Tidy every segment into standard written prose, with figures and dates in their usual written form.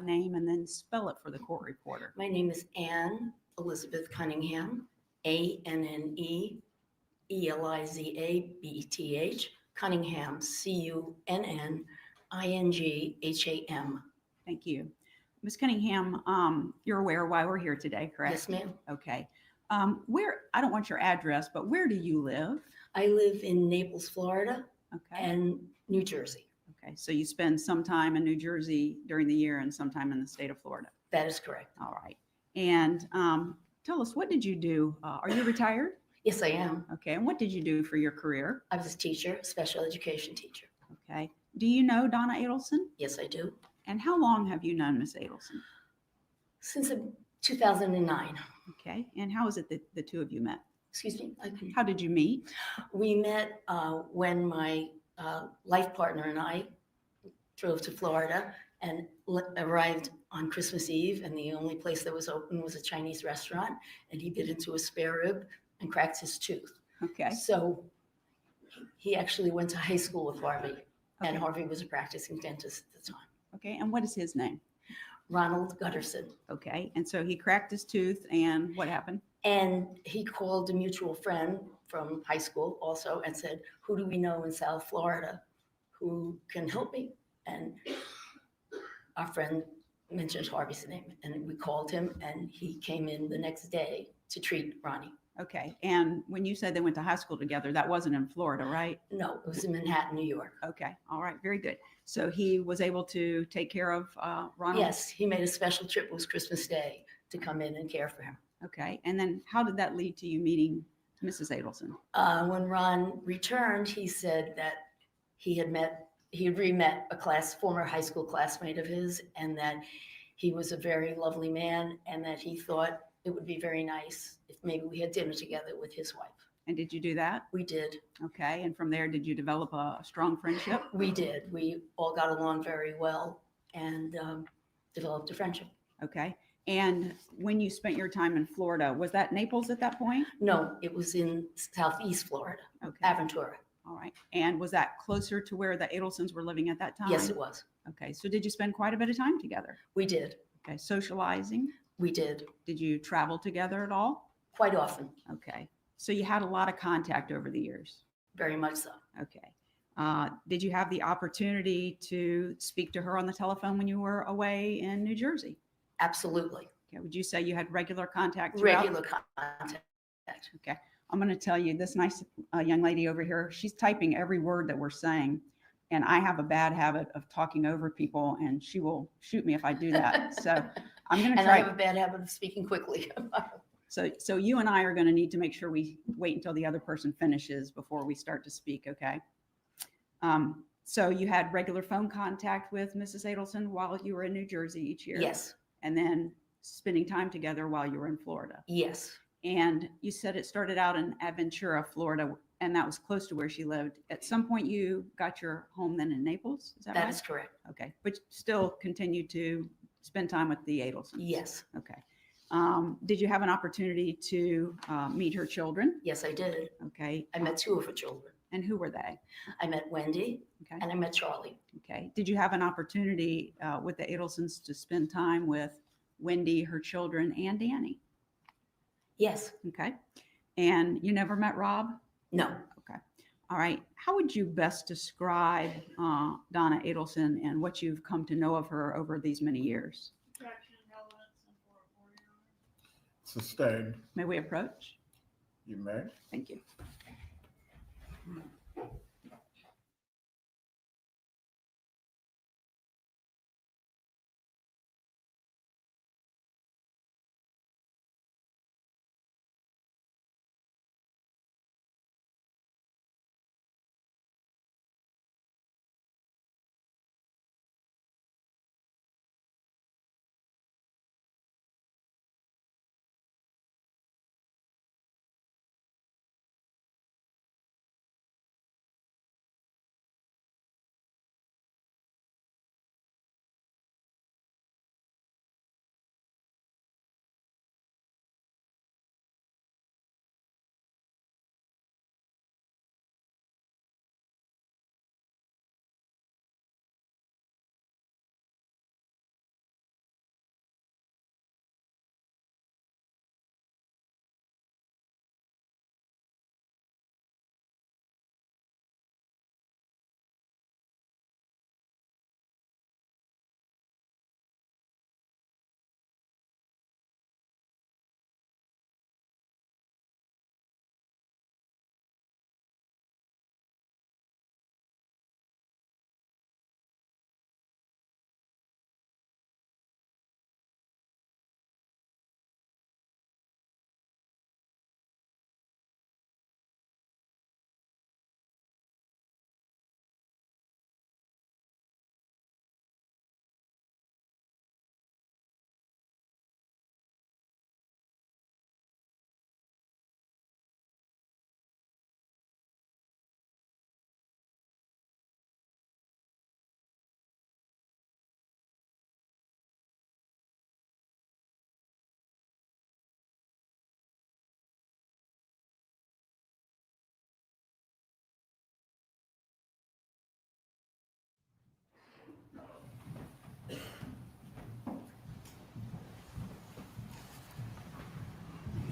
name and then spell it for the court reporter. My name is Anne Elizabeth Cunningham, ANNE ELIZABETH, Cunningham, CUNNINGHAM. Thank you. Ms. Cunningham, you're aware why we're here today, correct? Yes, ma'am. Okay. I don't want your address, but where do you live? I live in Naples, Florida, Okay. and New Jersey. Okay. So you spend some time in New Jersey during the year and some time in the state of Florida. That is correct. All right. And tell us, what did you do? Are you retired? Yes, I am. Okay. And what did you do for your career? I was a teacher, special education teacher. Okay. Do you know Donna Adelson? Yes, I do. And how long have you known Miss Adelson? Since 2009. Okay. And how is it that the two of you met? Excuse me? How did you meet? We met when my life partner and I drove to Florida and arrived on Christmas Eve, and the only place that was open was a Chinese restaurant, and he bit into a spare rib and cracked his tooth. Okay. So he actually went to high school with Harvey, and Okay. Harvey was a practicing dentist at the time. Okay. And what is his name? Ronald Gutterson. Okay. And so he cracked his tooth, and what happened? And he called a mutual friend from high school also and said, who do we know in South Florida who can help me? And our friend mentioned Harvey's name, and we called him, and he came in the next day to treat Ronnie. Okay. And when you said they went to high school together, that wasn't in Florida, right? No, it was in Manhattan, New York. Okay. All right. Very good. So he was able to take care of Ronald? Yes, he made a special trip. It was Christmas Day to come in and care for him. Okay. And then how did that lead to you meeting Mrs. Adelson? When Ron returned, he said that he had re-met a former high school classmate of his, and that he was a very lovely man, and that he thought it would be very nice if maybe we had dinner together with his wife. And did you do that? We did. Okay. And from there, did you develop a strong friendship? We did. We all got along very well and developed a friendship. Okay. And when you spent your time in Florida, was that Naples at that point? No, it was in Southeast Florida, Okay. Aventura. All right. And was that closer to where the Adelsons were living at that time? Yes, it was. Okay. So did you spend quite a bit of time together? We did. Okay. Socializing? We did. Did you travel together at all? Quite often. Okay. So you had a lot of contact over the years. Very much so. Okay. Did you have the opportunity to speak to her on the telephone when you were away in New Jersey? Absolutely. Okay. Would you say you had regular contact throughout? Regular contact. Okay. I'm going to tell you, this nice young lady over here, she's typing every word that we're saying. And I have a bad habit of talking over people, and she will shoot me if I do that. So I'm going to And I try. have a bad habit of speaking quickly. So you and I are going to need to make sure we wait until the other person finishes before we start to speak. Okay. So you had regular phone contact with Mrs. Adelson while you were in New Jersey each year? Yes. And then spending time together while you were in Florida? Yes. And you said it started out in Aventura, Florida, and that was close to where she lived. At some point you got your home then in Naples? Is that right? That is correct. Okay. But still continued to spend time with the Adelsons? Yes. Okay. Did you have an opportunity to meet her children? Yes, I did. Okay. I met two of her children. And who were they? I met Wendy Okay. and I met Charlie. Okay. Did you have an opportunity with the Adelsons to spend time with Wendy, her children, and Danny? Yes. Okay. And you never met Rob? No. Okay. All right. How would you best describe Donna Adelson and what you've come to know of her over these many years? Sustained. May we approach? You may. Thank you.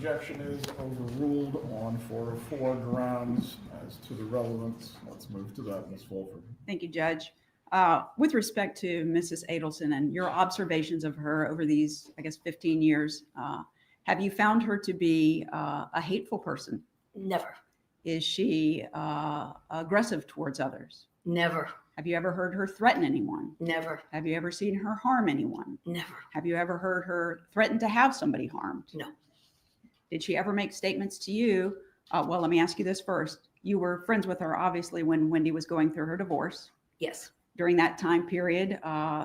objection is overruled on 404 grounds as to the relevance. Let's move to that, Ms. Fulford. Thank you, Judge. With respect to Mrs. Adelson and your observations of her over these, I guess, 15 years, have you found her to be a hateful person? Never, Is she aggressive towards others? never, Have you ever heard her threaten anyone? never, Have you ever seen her harm anyone? never, Have you ever heard her threaten to have somebody harmed? no, Did she ever make statements to you? Well, let me ask you this first. You were friends with her, obviously, when Wendy was going through her divorce. yes, During that time period,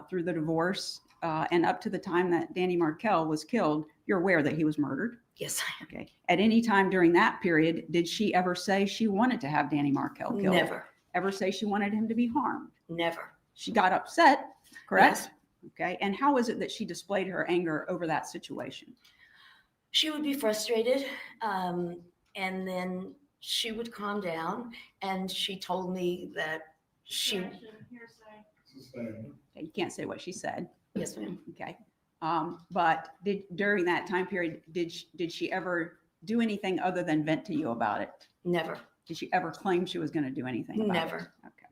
through the divorce and up to the time that Danny Markell was killed, you're aware that he was murdered. yes, I am. Okay. At any time during that period, did she ever say she wanted to have Danny Markell killed? Never, Ever say she wanted him to be harmed? never. She got upset, correct? Yes. Okay. And how is it that she displayed her anger over that situation? She would be frustrated, and then she would calm down, and she told me that she, Sustained. Okay, you can't say what she said. yes, ma'am, Okay. But during that time period, did she ever do anything other than vent to you about it? never, Did she ever claim she was going to do anything about it? Never. Okay.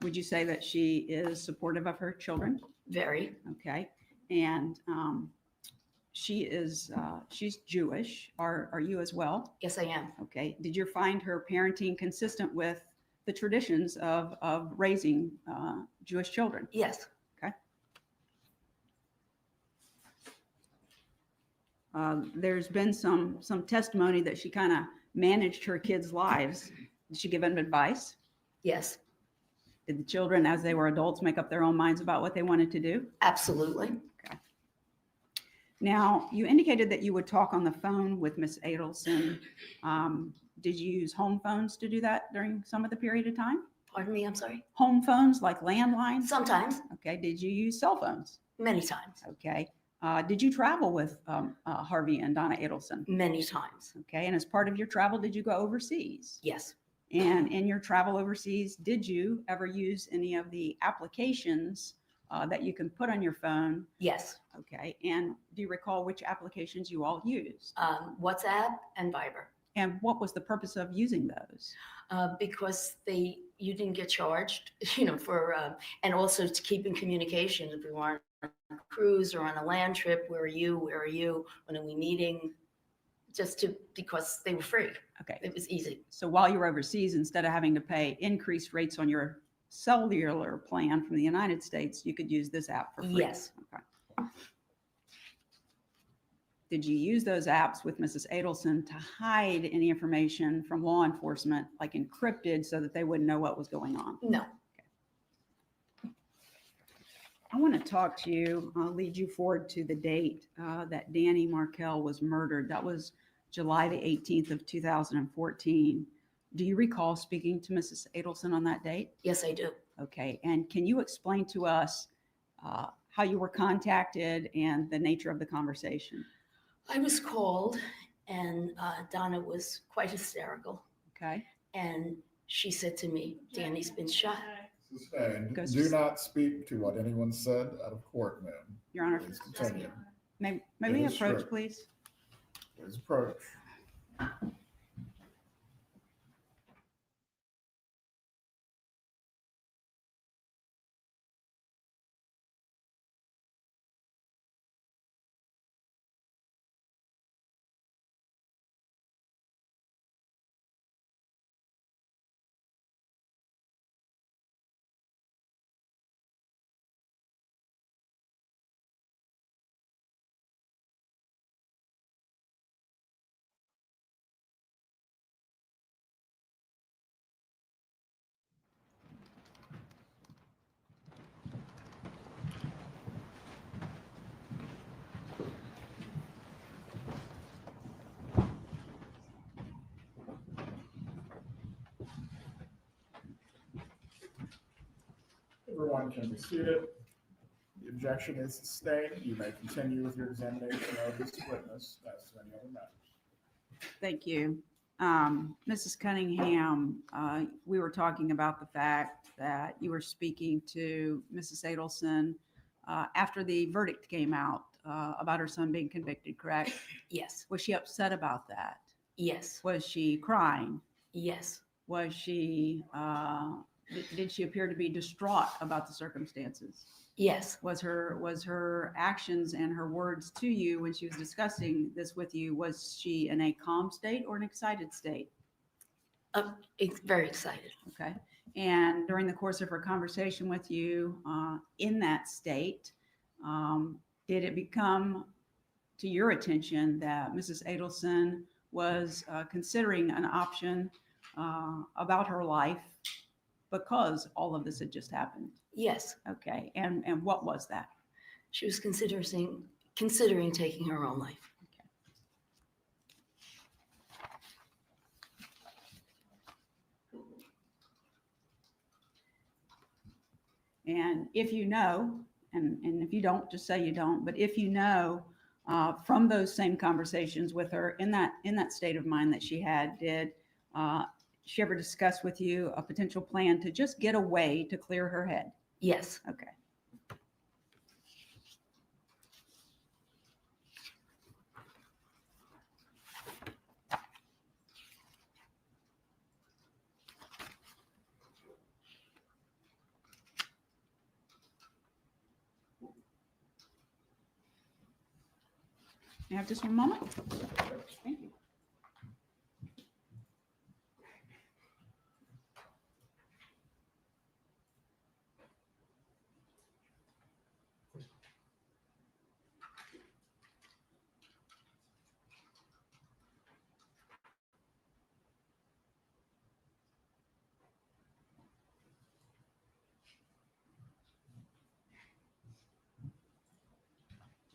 Would you say that she is supportive of her children? very, Okay. And she's Jewish. Are you as well? yes, I am. Okay. Did you find her parenting consistent with the traditions of raising Jewish children? Yes, There's been some testimony that she kind of managed her kids' lives. Did she give them advice? yes, Did the children, as they were adults, make up their own minds about what they wanted to do? absolutely. Now, you indicated that you would talk on the phone with Miss Adelson. Did you use home phones to do that during some of the period of time? Pardon me, I'm sorry. Home phones like landlines? Sometimes, Okay. Did you use cell phones? many times, Okay. Did you travel with Harvey and Donna Adelson? many times. Okay. And as part of your travel, did you go overseas? Yes, And in your travel overseas, did you ever use any of the applications that you can put on your phone? yes. Okay. And do you recall which applications you all used? WhatsApp and Viber, And what was the purpose of using those? because you didn't get charged, for, and also to keep in communication. If we were on a cruise or on a land trip, where are you? Where are you? When are we meeting? Because they were free. Okay. It was easy. So while you were overseas, instead of having to pay increased rates on your cellular plan from the United States, you could use this app for free. Yes. Okay. Did you use those apps with Mrs. Adelson to hide any information from law enforcement, like encrypted, so that they wouldn't know what was going on? No, I want to talk to you, I'll lead you forward to the date that Danny Markell was murdered. That was July the 18th of 2014. Do you recall speaking to Mrs. Adelson on that date? yes, I do. Okay. And can you explain to us how you were contacted and the nature of the conversation? I was called, and Donna was quite hysterical. Okay. And she said to me, Danny's been shot. Sustained. Goes Do to- not speak to what anyone said out of court, ma'am. Your Honor, Please continue. may It we is approach, strict. please? Please approach. Everyone can be seated. The objection is sustained. You may continue with your examination of this witness as to any other matters. Thank you. Mrs. Cunningham, we were talking about the fact that you were speaking to Mrs. Adelson after the verdict came out about her son being convicted, correct? Yes, Was she upset about that? yes, Was she crying? yes, Was she, did she appear to be distraught about the circumstances? yes. Was her actions and her words to you when she was discussing this with you, was she in a calm state or an excited state? Very excited. Okay. And during the course of her conversation with you, in that state, did it become to your attention that Mrs. Adelson was considering an option about her life because all of this had just happened? Yes, Okay. And what was that? she was considering taking her own life. And if you know, and if you don't, just say you don't, but if you know from those same conversations with her in that state of mind that she had, did she ever discuss with you a potential plan to just get away to clear her head? Yes, Okay. You have just one moment? Thank you.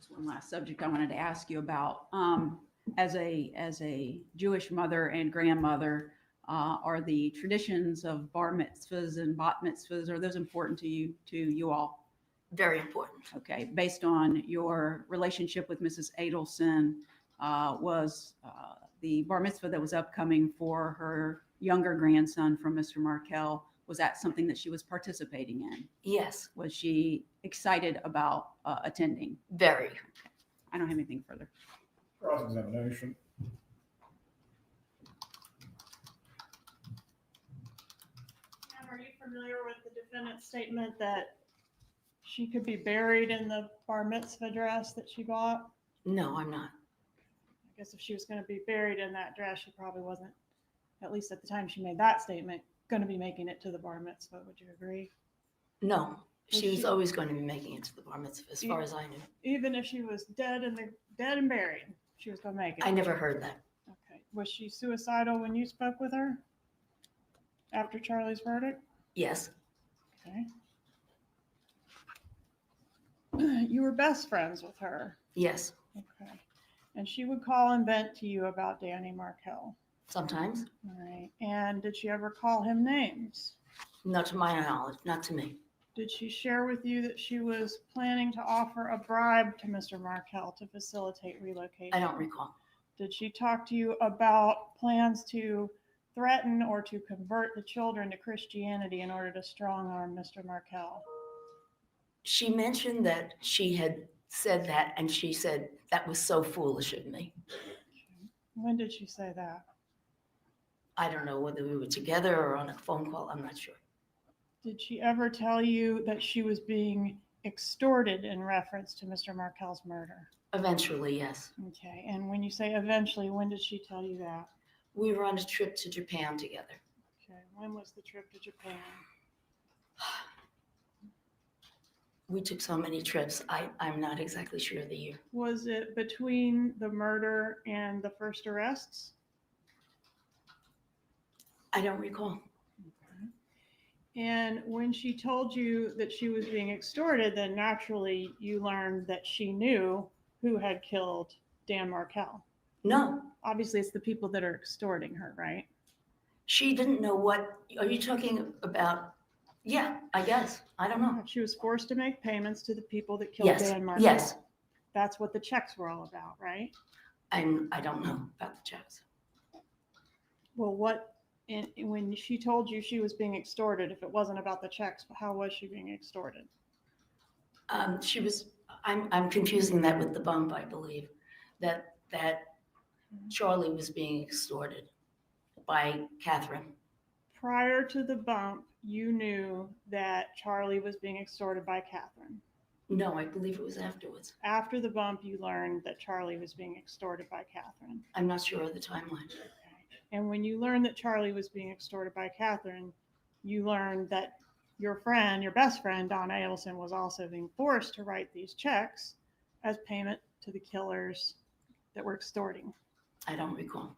One last subject I wanted to ask you about. As a Jewish mother and grandmother, are the traditions of bar mitzvahs and bat mitzvahs, are those important to you all? very important. Okay, based on your relationship with Mrs. Adelson, was the bar mitzvah that was upcoming for her younger grandson from Mr. Markel, was that something that she was participating in? Yes, Was she excited about attending? very. I don't have anything further. Cross-examination. Pam, are you familiar with the defendant's statement that she could be buried in the bar mitzvah dress that she bought? No, I'm not. I guess if she was going to be buried in that dress, she probably wasn't, at least at the time she made that statement, going to be making it to the bar mitzvah. Would you agree? No, she Was was she- always going to be making it to the bar mitzvah, as far as I knew. Even if she was dead and buried, she was going to make it. I never heard that. Okay. Was she suicidal when you spoke with her after Charlie's verdict? Yes, Okay. You were best friends with her. yes, Okay. And she would call and vent to you about Danny Markel. sometimes. All right. And did she ever call him names? Not to my knowledge, not to me. Did she share with you that she was planning to offer a bribe to Mr. Markel to facilitate relocation? I don't recall. Did she talk to you about plans to threaten or to convert the children to Christianity in order to strong arm Mr. Markel? She mentioned that she had said that, and she said that was so foolish of me. When did she say that? I don't know whether we were together or on a phone call. I'm not sure. Did she ever tell you that she was being extorted in reference to Mr. Markel's murder? Eventually, yes. Okay, and when you say eventually, when did she tell you that? We were on a trip to Japan together. Okay, when was the trip to Japan? We took so many trips. I'm not exactly sure of the year. Was it between the murder and the first arrests? I don't recall. And when she told you that she was being extorted, then naturally you learned that she knew who had killed Dan Markel. No, Obviously, it's the people that are extorting her, right? she didn't know what. Are you talking about? Yeah, I guess. I don't know. She was forced to make payments to the people that killed Yes, Dan Markel. yes. That's what the checks were all about, right? I don't know about the checks. Well, when she told you she was being extorted, if it wasn't about the checks, how was she being extorted? She was I'm confusing that with the bump, I believe, that Charlie was being extorted by Catherine. Prior to the bump, you knew that Charlie was being extorted by Catherine. No, I believe it was afterwards. After the bump, you learned that Charlie was being extorted by Catherine. I'm not sure of the timeline. And when you learned that Charlie was being extorted by Catherine, you learned that your friend, your best friend, Donna Adelson, was also being forced to write these checks as payment to the killers that were extorting. I don't recall.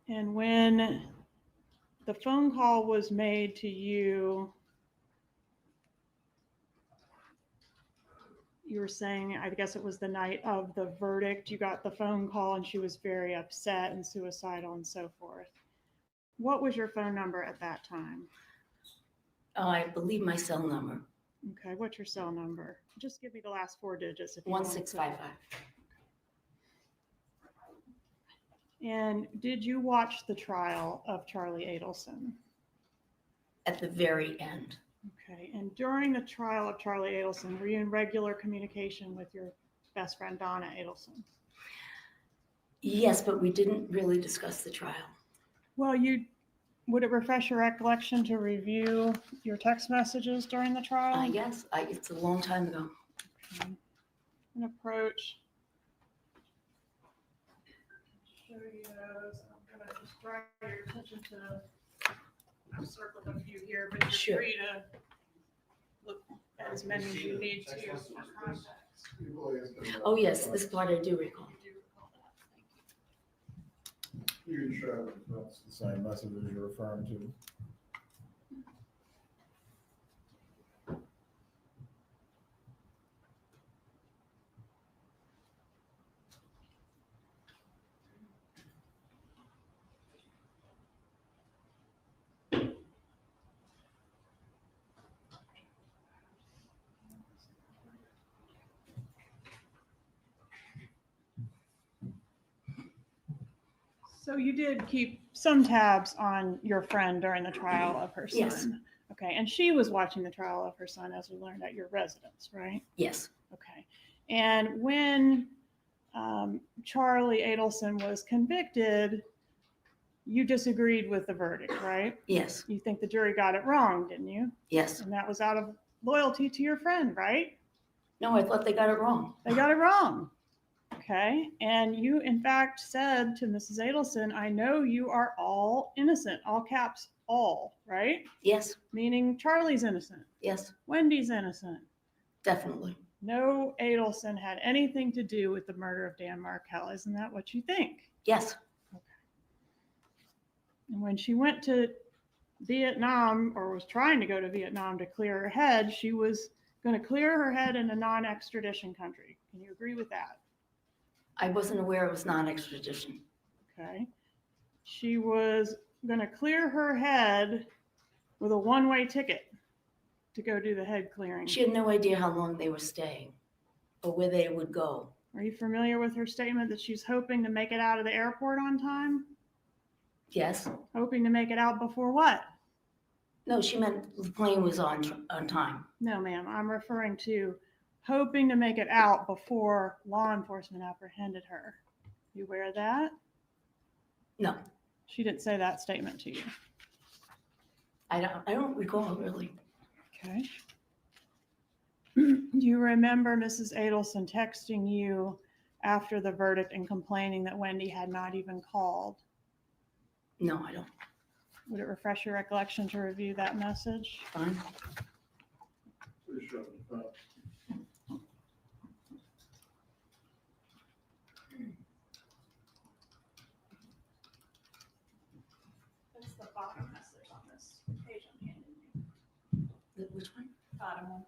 And when the phone call was made to you, you were saying, I guess it was the night of the verdict, you got the phone call and she was very upset and suicidal and so forth. What was your phone number at that time? I believe my cell number, Okay, what's your cell number? Just give me the last 4 digits if you want to. 1655. And did you watch the trial of Charlie Adelson? At the very end. Okay, and during the trial of Charlie Adelson, were you in regular communication with your best friend Donna Adelson? Yes, but we didn't really discuss the trial. Well, would it refresh your recollection to review your text messages during the trial? Yes, it's a long time ago. Okay. An approach. Show you those. I'm gonna just draw your attention to. I've circled a few here, but you're Sure. free to look at as many as you need to for context. Oh, yes, this part I do recall. You do recall that. Thank you. You can show if that's the same message as you're referring to. So you did keep some tabs on your friend during the trial of her son? Yes. Okay, and she was watching the trial of her son, as we learned, at your residence, right? Yes, Okay. And when Charlie Adelson was convicted, you disagreed with the verdict, right? yes, You think the jury got it wrong, didn't you? yes. And that was out of loyalty to your friend, right? No, I thought they got it wrong. They got it wrong. Okay. And you, in fact, said to Mrs. Adelson, I know you are all innocent, all caps, all, right? Yes, Meaning Charlie's innocent, yes, Wendy's innocent. definitely. No Adelson had anything to do with the murder of Dan Markell. Isn't that what you think? Yes, And when she went to Vietnam, or was trying to go to Vietnam to clear her head, she was going to clear her head in a non-extradition country. Can you agree with that? I wasn't aware it was non-extradition. Okay. She was going to clear her head with a one-way ticket to go do the head clearing. She had no idea how long they were staying or where they would go. Are you familiar with her statement that she's hoping to make it out of the airport on time? Yes. Hoping to make it out before what? No, she meant the plane was on time. No, ma'am. I'm referring to hoping to make it out before law enforcement apprehended her. You aware of that? No, She didn't say that statement to you. I don't recall really. Okay. Do you remember Mrs. Adelson texting you after the verdict and complaining that Wendy had not even called? No, I don't. Would it refresh your recollection to review that message? Fine. Please show the front. That's the bottom message on this page I'm handing you. Which one? Bottom one.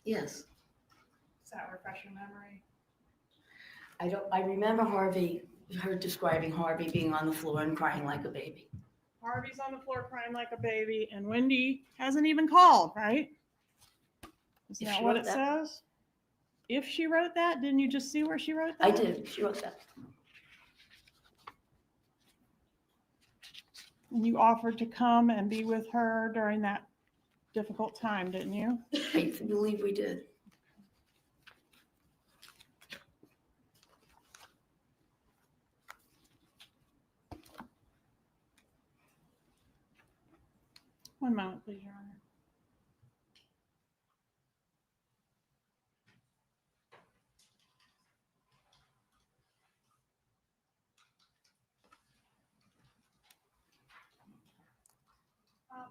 Yes. Does that refresh your memory? I remember her describing Harvey being on the floor and crying like a baby. Harvey's on the floor crying like a baby, and Wendy hasn't even called, right? Isn't If that she what wrote it that. says? If she wrote that, didn't you just see where she wrote that? I did. She wrote that. And you offered to come and be with her during that difficult time, didn't you? I believe we did. One moment, please, Your Honor.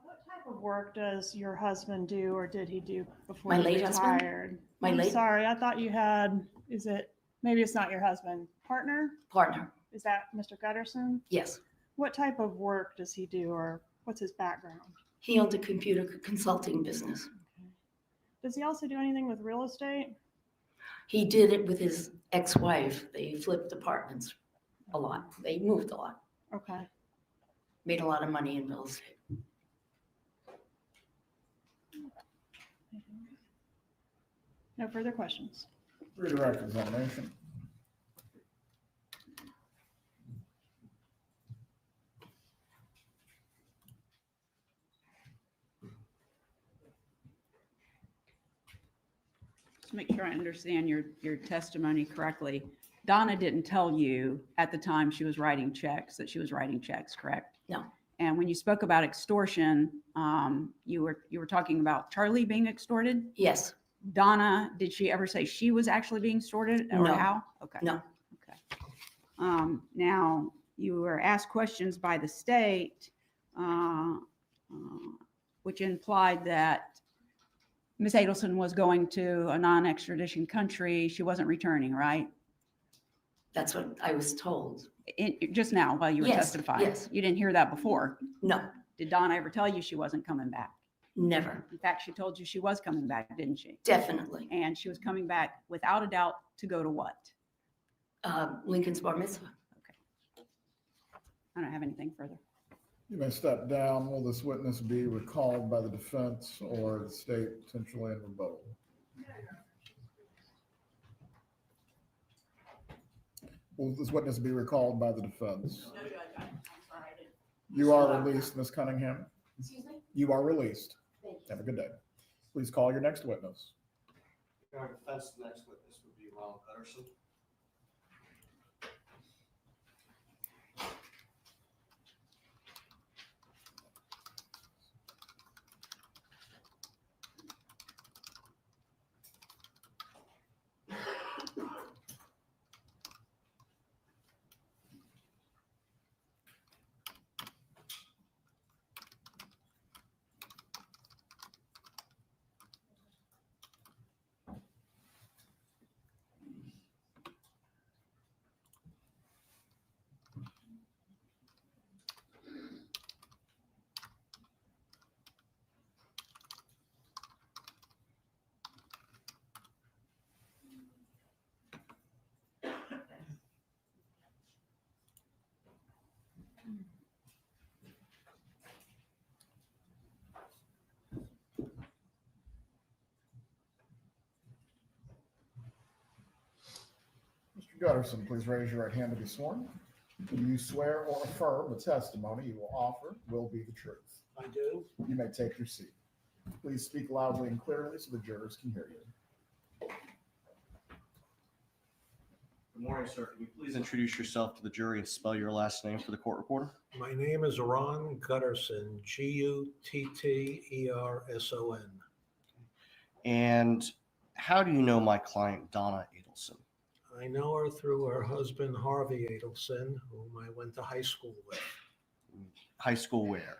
What type of work does your husband do, or did he do before My he late husband? retired? My I'm late sorry, I thought you had, is it, maybe it's not your husband, partner? partner, Is that Mr. Gutterson? yes. What type of work does he do, or what's his background? He owned a computer consulting business. Does he also do anything with real estate? He did it with his ex-wife. They flipped apartments a lot. They moved a lot, Okay. made a lot of money in real estate. No further questions. Redirect examination. Just make sure I understand your testimony correctly. Donna didn't tell you at the time she was writing checks that she was writing checks, correct? No. And when you spoke about extortion, you were talking about Charlie being extorted. Yes, Donna, did she ever say she was actually being extorted or No. how? Okay. No. Okay. Now you were asked questions by the state, which implied that Ms. Adelson was going to a non-extradition country. She wasn't returning, right? that's what I was told. Just now while you were Yes, testifying. yes. You didn't hear that before. No, Did Donna ever tell you she wasn't coming back? never, In fact, she told you she was coming back, didn't she? definitely. And she was coming back without a doubt to go to what? Lincoln's bar mitzvah. I don't have anything further. You may step down. Will this witness be recalled by the defense or the state potentially in rebuttal? Will this witness be recalled by the defense? No, Judge, I'm sorry, I didn't. You are released, Ms. Cunningham. Excuse me? You are released. Thank you. Have a good day. Please call your next witness. Our defense, the next witness would be Ron Pedersen. Mr. Gutterson, please raise your right hand to be sworn. Do you swear or affirm the testimony you will offer will be the truth? I do. You may take your seat. Please speak loudly and clearly so the jurors can hear you. Good morning, sir. Can you please introduce yourself to the jury and spell your last name for the court reporter? My name is Ron Gutterson, Gutterson. And how do you know my client, Donna Adelson? I know her through her husband, Harvey Adelson, whom I went to high school with. High school where?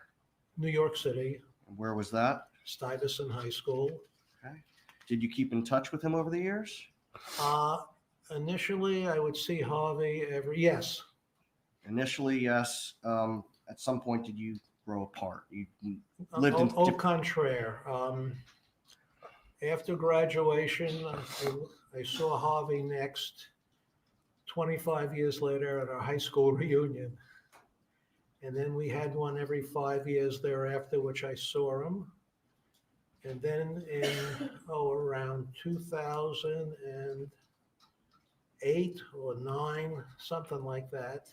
New York City, And where was that? Stuyvesant High School. Okay. Did you keep in touch with him over the years? Initially, I would see Harvey yes. Initially, yes. At some point, did you grow apart? You lived in Au contraire. After graduation, I saw Harvey next 25 years later at our high school reunion. And then we had one every 5 years thereafter, which I saw him. And then in, around 2008 or 9, something like that,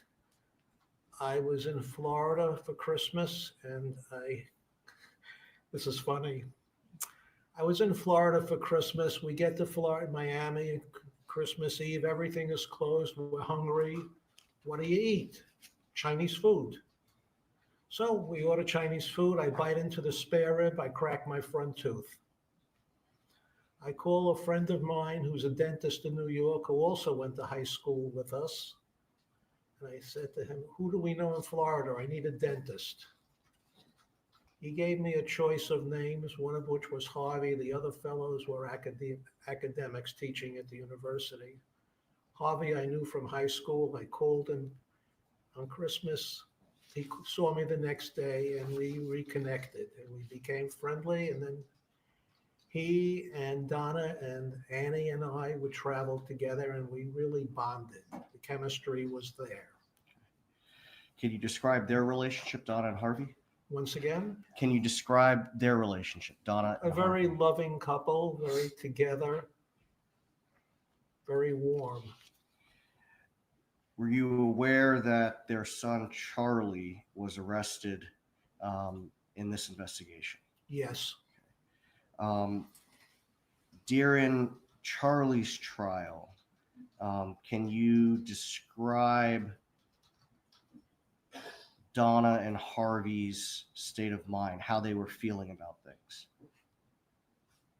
I was in Florida for Christmas, and this is funny. I was in Florida for Christmas. We get to Florida, Miami, Christmas Eve. Everything is closed. We're hungry. What do you eat? Chinese food. So we order Chinese food. I bite into the spare rib. I crack my front tooth. I call a friend of mine who's a dentist in New York who also went to high school with us. And I said to him, who do we know in Florida? I need a dentist. He gave me a choice of names, one of which was Harvey. The other fellows were academics teaching at the university. Harvey I knew from high school. I called him on Christmas. He saw me the next day and we reconnected and we became friendly. And then he and Donna and Annie and I would travel together and we really bonded. The chemistry was there. Can you describe their relationship, Donna and Harvey? Once again, Can you describe their relationship, Donna? a And very Harvey? loving couple, very together, very warm. Were you aware that their son Charlie was arrested in this investigation? Yes. During Charlie's trial, can you describe Donna and Harvey's state of mind, how they were feeling about things?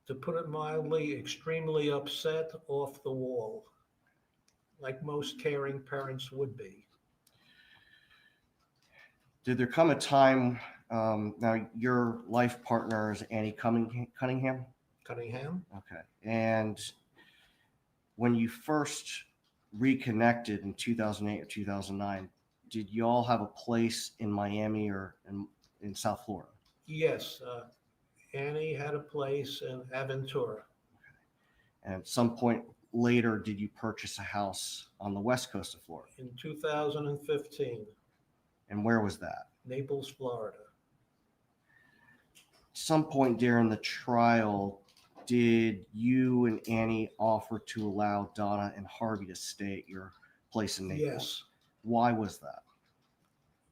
To put it mildly, extremely upset, off the wall, like most caring parents would be. Did there come a time, now your life partner is Annie Cunningham? Cunningham? Okay. And when you first reconnected in 2008 or 2009, did you all have a place in Miami or in South Florida? Yes. Annie had a place in Aventura. And at some point later, did you purchase a house on the west coast of Florida? In 2015, And where was that? Naples, Florida. Some point during the trial, did you and Annie offer to allow Donna and Harvey to stay at your place in Naples? Yes. Why was that?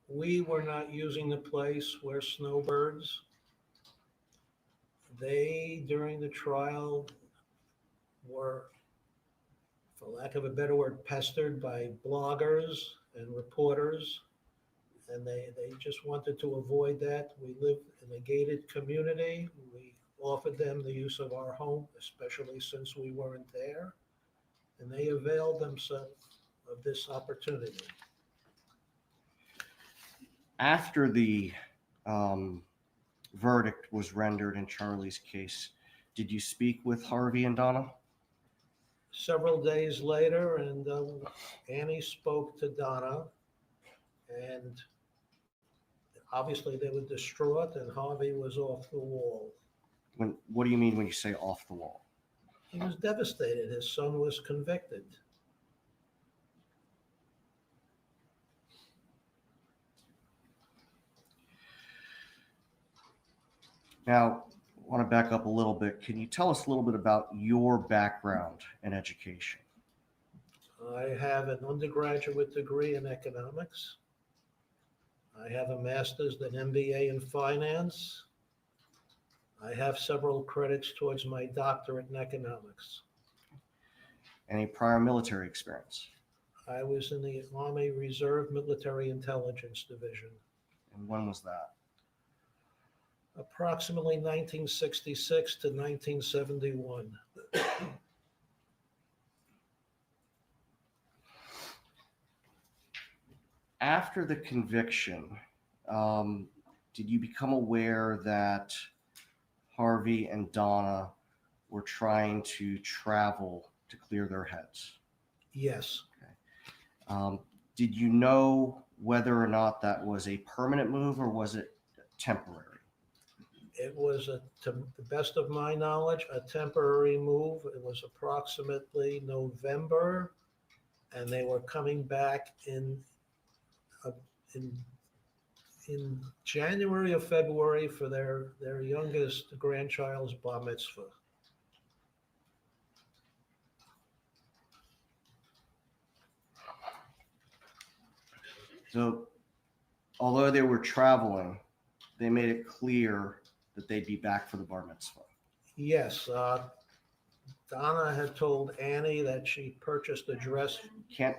We were not using the place. We're snowbirds. They, during the trial, were, for lack of a better word, pestered by bloggers and reporters. And they just wanted to avoid that. We live in a gated community. We offered them the use of our home, especially since we weren't there. And they availed themselves of this opportunity. After the verdict was rendered in Charlie's case, did you speak with Harvey and Donna? Several days later, and Annie spoke to Donna, and obviously they were distraught, and Harvey was off the wall. What do you mean when you say off the wall? He was devastated. His son was convicted. Now, I want to back up a little bit. Can you tell us a little bit about your background and education? I have an undergraduate degree in economics. I have a master's and MBA in finance. I have several credits towards my doctorate in economics. Any prior military experience? I was in the Army Reserve Military Intelligence Division. And when was that? Approximately 1966 to 1971. After the conviction, did you become aware that Harvey and Donna were trying to travel to clear their heads? Yes. Did you know whether or not that was a permanent move or was it temporary? It was, to the best of my knowledge, a temporary move. It was approximately November, and they were coming back in January or February for their youngest grandchild's bar mitzvah. So although they were traveling, they made it clear that they'd be back for the bar mitzvah. Yes, Donna had told Annie that she purchased a dress. Can't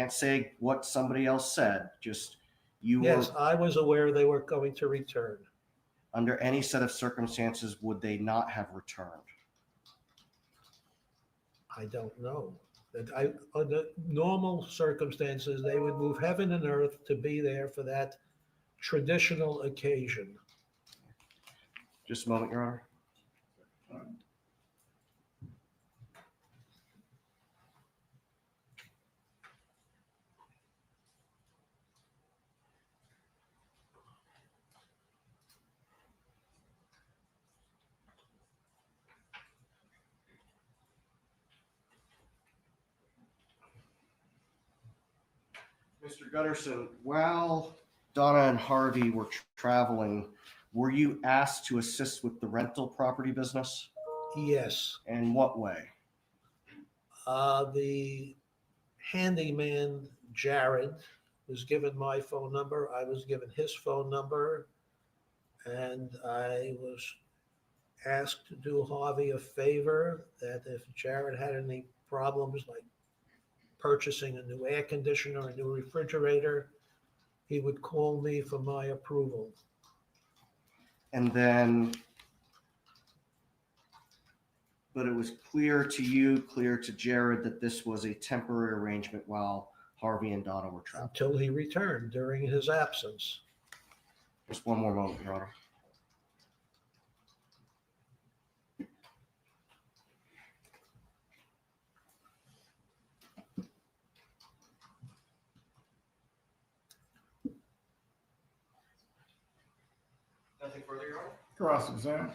say what somebody else said. Just you Yes, were I was aware they were going to return. under any set of circumstances would they not have returned? I don't know. Under normal circumstances, they would move heaven and earth to be there for that traditional occasion. Just a moment, Your Honor. Mr. Gutterson, while Donna and Harvey were traveling, were you asked to assist with the rental property business? Yes, In what way? the handyman, Jared, was given my phone number. I was given his phone number. And I was asked to do Harvey a favor that if Jared had any problems like purchasing a new air conditioner, a new refrigerator, he would call me for my approval. And then, but it was clear to you, clear to Jared that this was a temporary arrangement while Harvey and Donna were traveling. Until he returned during his absence. Just one more moment, Your Honor. Nothing further, Your Honor? Cross-exam.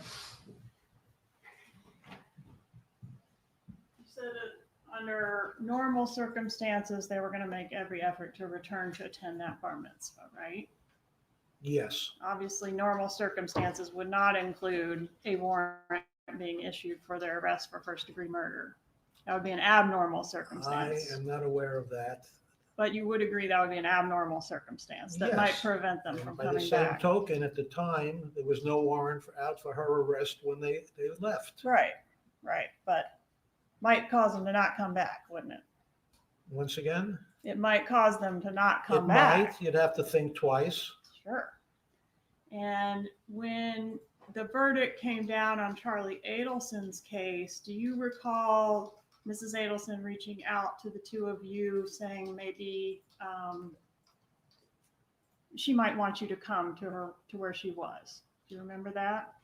You said that under normal circumstances, they were going to make every effort to return to attend that bar mitzvah, right? Yes, Obviously, normal circumstances would not include a warrant being issued for their arrest for first-degree murder. That would be an abnormal I circumstance. am not aware of that. But you would agree that would be an abnormal circumstance that might Yes. prevent them And from by the coming same back. token, at the time, there was no warrant out for her arrest when they left. Right, right. But might cause them to not come back, wouldn't it? Once again, It might cause them to not it come back. might, you'd have to think twice. Sure. And when the verdict came down on Charlie Adelson's case, do you recall Mrs. Adelson reaching out to the two of you saying maybe she might want you to come to where she was? Do you remember that?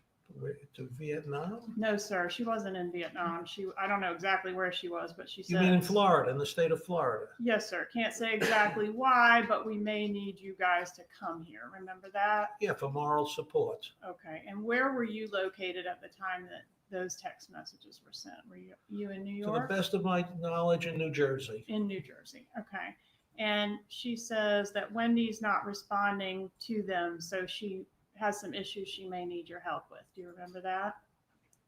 To Vietnam? No, sir. She wasn't in Vietnam. I don't know exactly where she was, but she said. You mean in Florida, in the state of Florida? Yes, sir. Can't say exactly why, but we may need you guys to come here. Remember that? Yeah, for moral support. Okay. And where were you located at the time that those text messages were sent? Were you in New To the York? best of my knowledge, in New Jersey. In New Jersey. Okay. And she says that Wendy's not responding to them, so she has some issues she may need your help with. Do you remember that?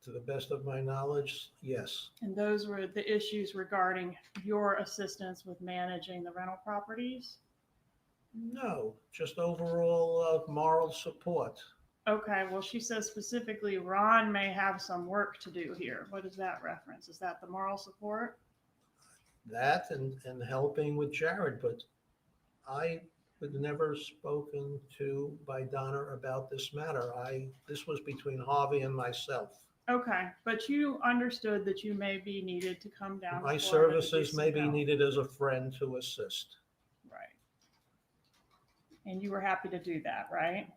To the best of my knowledge, yes. And those were the issues regarding your assistance with managing the rental properties? No, just overall moral support. Okay, well, she says specifically Ron may have some work to do here. What is that reference? Is that the moral support? That and helping with Jared, but I was never spoken to by Donna about this matter. This was between Harvey and myself. Okay, but you understood that you may be needed to come down. My to Florida to do services some may be help. needed as a friend to assist. Right. And you were happy to do that, right?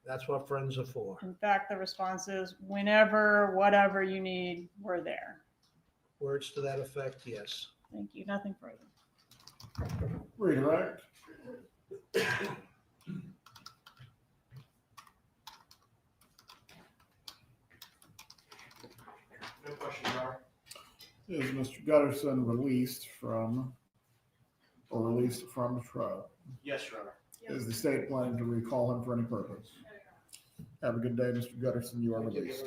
That's what friends are for. In fact, the response is whenever, whatever you need, we're there. Words to that effect, yes. Thank you. Nothing further. Redirect. No question, Your Honor. Is Mr. Gutterson released from the trial? Yes, Your Honor. Is the state planning to recall him for any purpose? Have a good day, Mr. Gutterson. You are released.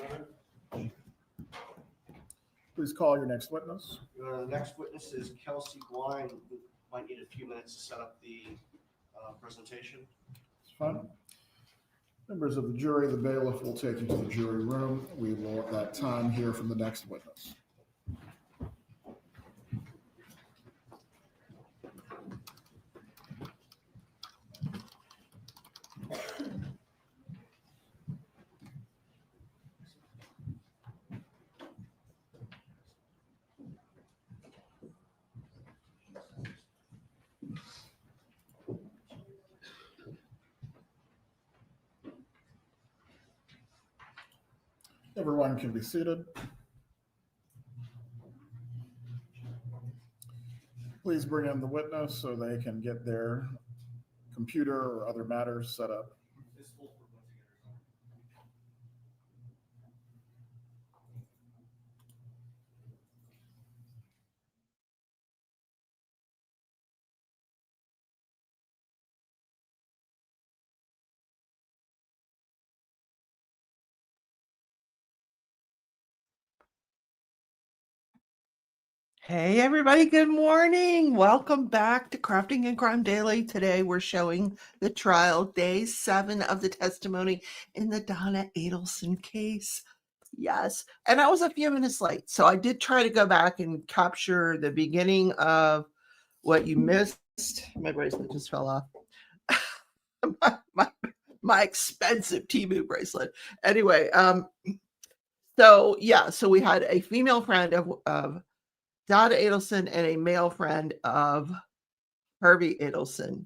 Please call your next witness. The next witness is Kelsey Blind. We might need a few minutes to set up the presentation. It's fine. Members of the jury, the bailiff will take you to the jury room. We will at that time hear from the next witness. Everyone can be seated. Please bring in the witness so they can get their computer or other matters set up. Hey everybody, good morning. Welcome back to Crafting and Crime Daily. Today we're showing the trial, day 7 of the testimony in the Donna Adelson case. Yes, and I was a few minutes late, so I did try to go back and capture the beginning of what you missed. My bracelet just fell off. my expensive Temu bracelet. Anyway, so we had a female friend of Donna Adelson and a male friend of Harvey Adelson,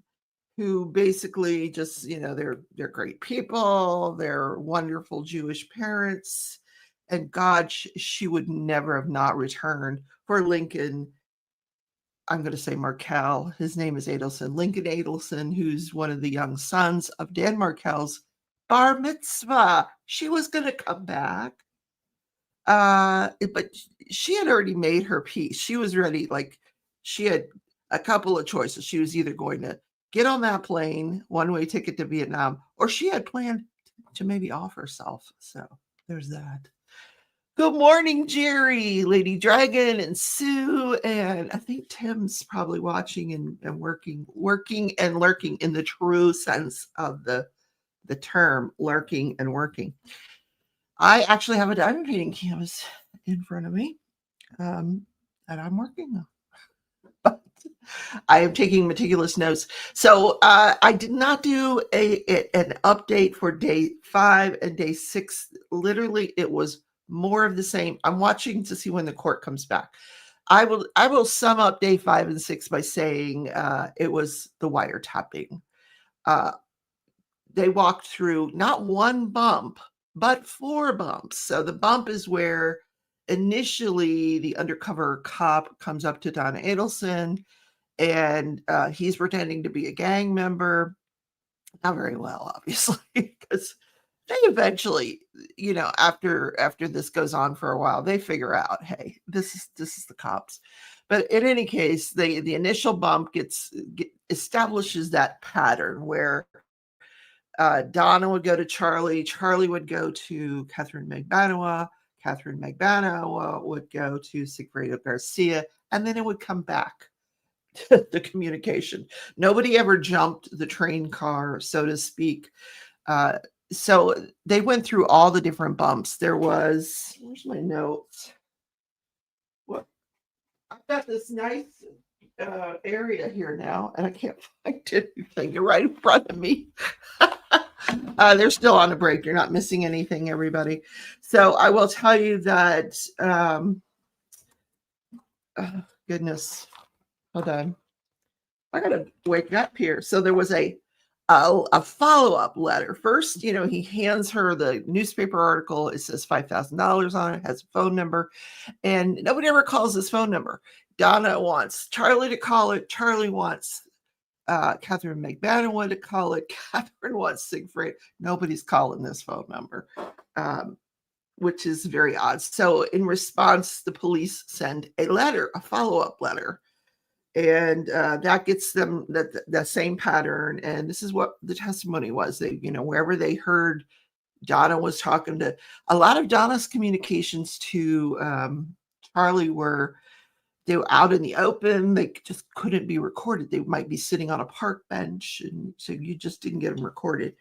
who basically just, they're great people. They're wonderful Jewish parents. And God, she would never have not returned for Lincoln. I'm going to say Markel. His name is Adelson. Lincoln Adelson, who's one of the young sons of Dan Markel's bar mitzvah. She was going to come back. But she had already made her peace. She was ready. Like, she had a couple of choices. She was either going to get on that plane, one-way ticket to Vietnam, or she had planned to maybe off herself. So there's that. Good morning, Charie, Lady Dragon, and Sue, and I think Tim's probably watching and working and lurking in the true sense of the term, lurking and working. I actually have a diamond painting canvas in front of me that I'm working on. But I am taking meticulous notes. So I did not do an update for day 5 and day 6. Literally, it was more of the same. I'm watching to see when the court comes back. I will sum up day 5 and 6 by saying it was the wiretapping. They walked through not one bump, but 4 bumps. So the bump is where initially the undercover cop comes up to Donna Adelson, and he's pretending to be a gang member. Not very well, obviously, because they eventually, after this goes on for a while, they figure out, hey, this is the cops. But in any case, the initial bump establishes that pattern where Donna would go to Charlie, Charlie would go to Catherine Magbanua, Catherine Magbanua would go to Sigfredo Garcia, and then it would come back to the communication. Nobody ever jumped the train car, so to speak. So they went through all the different bumps. Where's my notes? What? I've got this nice area here now, and I can't find anything. You're right in front of me. They're still on a break. You're not missing anything, everybody. So I will tell you that, goodness, hold on. I got to wake up here. So there was a follow-up letter. First, he hands her the newspaper article. It says $5,000 on it, has a phone number, and nobody ever calls this phone number. Donna wants Charlie to call it. Charlie wants Catherine Magbanua to call it. Catherine wants Siegfried. Nobody's calling this phone number, which is very odd. So in response, the police send a letter, a follow-up letter. And that gets them that same pattern. And this is what the testimony was. They, wherever they heard Donna was talking to, a lot of Donna's communications to Charlie were, they were out in the open. They just couldn't be recorded. They might be sitting on a park bench, and so you just didn't get them recorded.